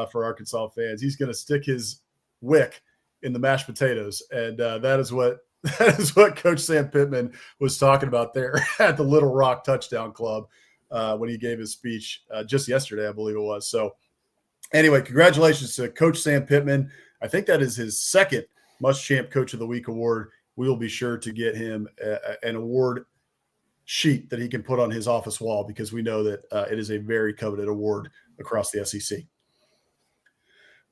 for Arkansas fans. He's going to stick his wick in the mashed potatoes, and that is what That is what Coach Sam Pittman was talking about there at the Little Rock Touchdown Club when he gave his speech just yesterday, I believe it was. So anyway, congratulations to Coach Sam Pittman. I think that is his second Muschamp Coach of the Week award. We will be sure to get him an award sheet that he can put on his office wall because we know that it is a very coveted award across the SEC.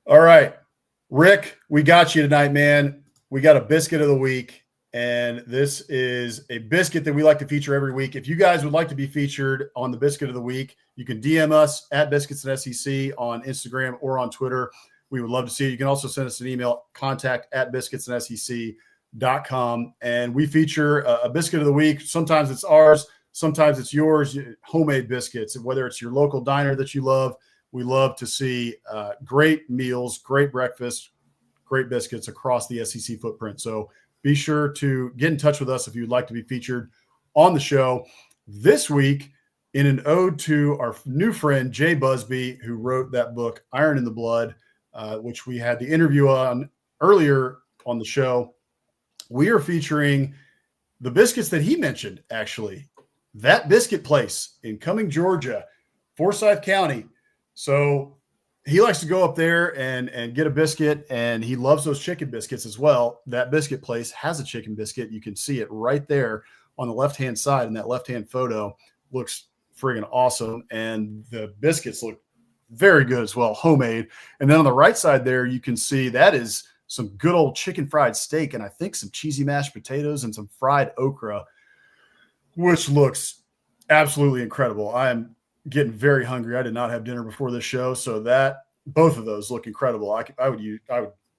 All right, Rick, we got you tonight, man. We got a biscuit of the week. And this is a biscuit that we like to feature every week. If you guys would like to be featured on the biscuit of the week, you can DM us at Biscuits and SEC on Instagram or on Twitter. We would love to see it. You can also send us an email, contact@biscuitsandsec.com. And we feature a biscuit of the week. Sometimes it's ours. Sometimes it's yours, homemade biscuits. Whether it's your local diner that you love, we love to see great meals, great breakfast, great biscuits across the SEC footprint. So be sure to get in touch with us if you'd like to be featured on the show. This week, in an ode to our new friend, Jay Busbee, who wrote that book, Iron in the Blood, which we had the interview on earlier on the show, we are featuring the biscuits that he mentioned, actually. That biscuit place in Cumming, Georgia, Forsyth County. So he likes to go up there and get a biscuit, and he loves those chicken biscuits as well. That biscuit place has a chicken biscuit. You can see it right there on the left-hand side in that left-hand photo. Looks friggin' awesome, and the biscuits look very good as well, homemade. And then on the right side there, you can see that is some good old chicken fried steak, and I think some cheesy mashed potatoes and some fried okra, which looks absolutely incredible. I am getting very hungry. I did not have dinner before this show, so that both of those look incredible. I would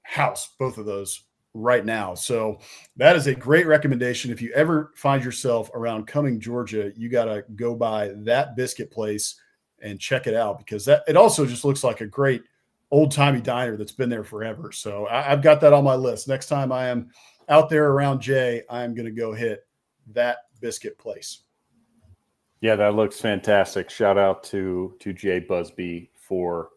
house both of those right now. So that is a great recommendation. If you ever find yourself around Cumming, Georgia, you got to go by that biscuit place and check it out because it also just looks like a great old-timey diner that's been there forever. So I've got that on my list. Next time I am out there around Jay, I'm going to go hit that biscuit place. Yeah, that looks fantastic. Shout out to Jay Busbee for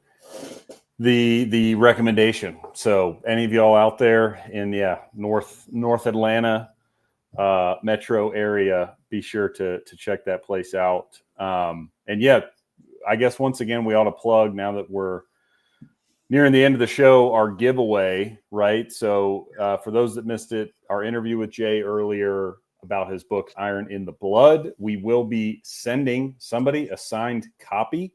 the recommendation. So any of y'all out there in North Atlanta metro area, be sure to check that place out. And yeah, I guess once again we ought to plug, now that we're nearing the end of the show, our giveaway, right? So for those that missed it, our interview with Jay earlier about his book, Iron in the Blood. We will be sending somebody a signed copy.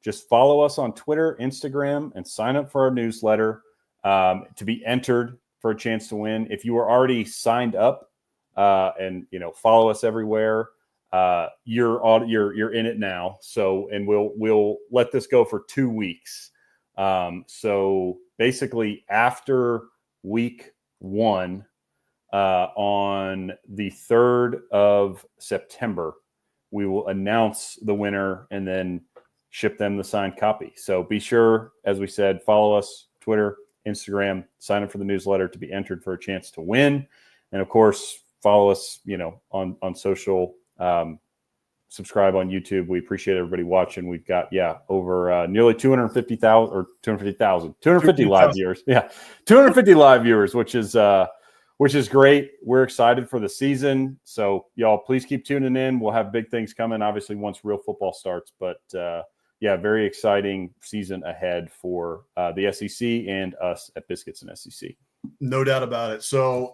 Just follow us on Twitter, Instagram, and sign up for our newsletter to be entered for a chance to win. If you are already signed up and follow us everywhere, you're in it now. So, and we'll let this go for 2 weeks. So basically, after week 1. On the 3rd of September, we will announce the winner and then ship them the signed copy. So be sure, as we said, follow us, Twitter, Instagram, sign up for the newsletter to be entered for a chance to win. And of course, follow us, on social, subscribe on YouTube. We appreciate everybody watching. We've got, over nearly 250 live viewers. Yeah. 250 live viewers, which is great. We're excited for the season. So y'all, please keep tuning in. We'll have big things coming, obviously, once real football starts. But very exciting season ahead for the SEC and us at Biscuits and SEC. No doubt about it. So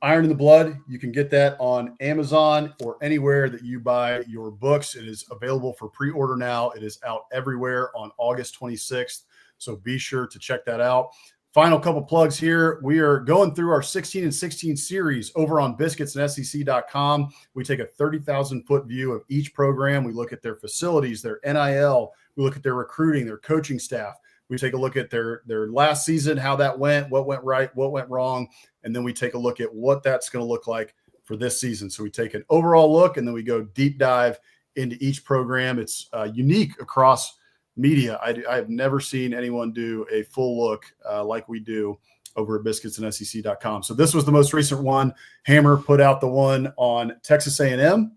Iron in the Blood, you can get that on Amazon or anywhere that you buy your books. It is available for pre-order now. It is out everywhere on August 26th. So be sure to check that out. Final couple plugs here. We are going through our 16 and 16 series over on biscuitsandsec.com. We take a 30,000-foot view of each program. We look at their facilities, their NIL. We look at their recruiting, their coaching staff. We take a look at their last season, how that went, what went right, what went wrong, and then we take a look at what that's going to look like for this season. So we take an overall look, and then we go deep dive into each program. It's unique across media. I have never seen anyone do a full look like we do over at biscuitsandsec.com. So this was the most recent one. Hammer put out the one on Texas A&M,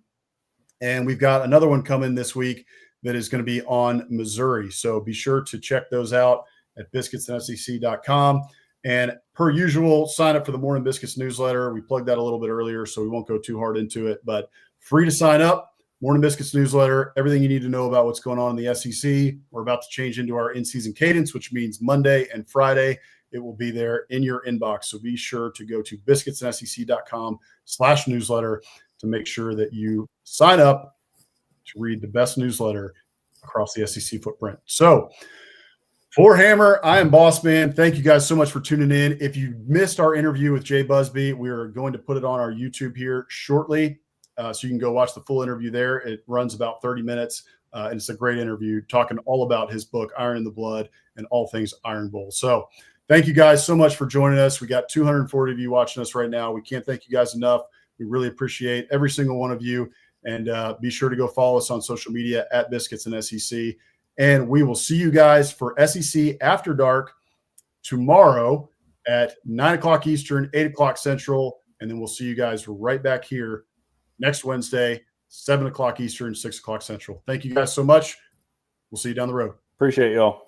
and we've got another one coming this week that is going to be on Missouri. So be sure to check those out at biscuitsandsec.com. And per usual, sign up for the Morning Biscuits newsletter. We plugged that a little bit earlier, so we won't go too hard into it, but free to sign up. Morning Biscuits newsletter, everything you need to know about what's going on in the SEC. We're about to change into our in-season cadence, which means Monday and Friday. It will be there in your inbox. So be sure to go to biscuitsandsec.com/newsletter to make sure that you sign up to read the best newsletter across the SEC footprint. So for Hammer, I am Boss Man. Thank you guys so much for tuning in. If you missed our interview with Jay Busbee, we are going to put it on our YouTube here shortly. So you can go watch the full interview there. It runs about 30 minutes, and it's a great interview talking all about his book, Iron in the Blood, and all things Iron Bowl. So thank you guys so much for joining us. We got 240 of you watching us right now. We can't thank you guys enough. We really appreciate every single one of you. And be sure to go follow us on social media at Biscuits and SEC. And we will see you guys for SEC After Dark tomorrow at 9 o'clock Eastern, 8 o'clock Central. And then we'll see you guys right back here next Wednesday, 7 o'clock Eastern, 6 o'clock Central. Thank you guys so much. We'll see you down the road. Appreciate y'all.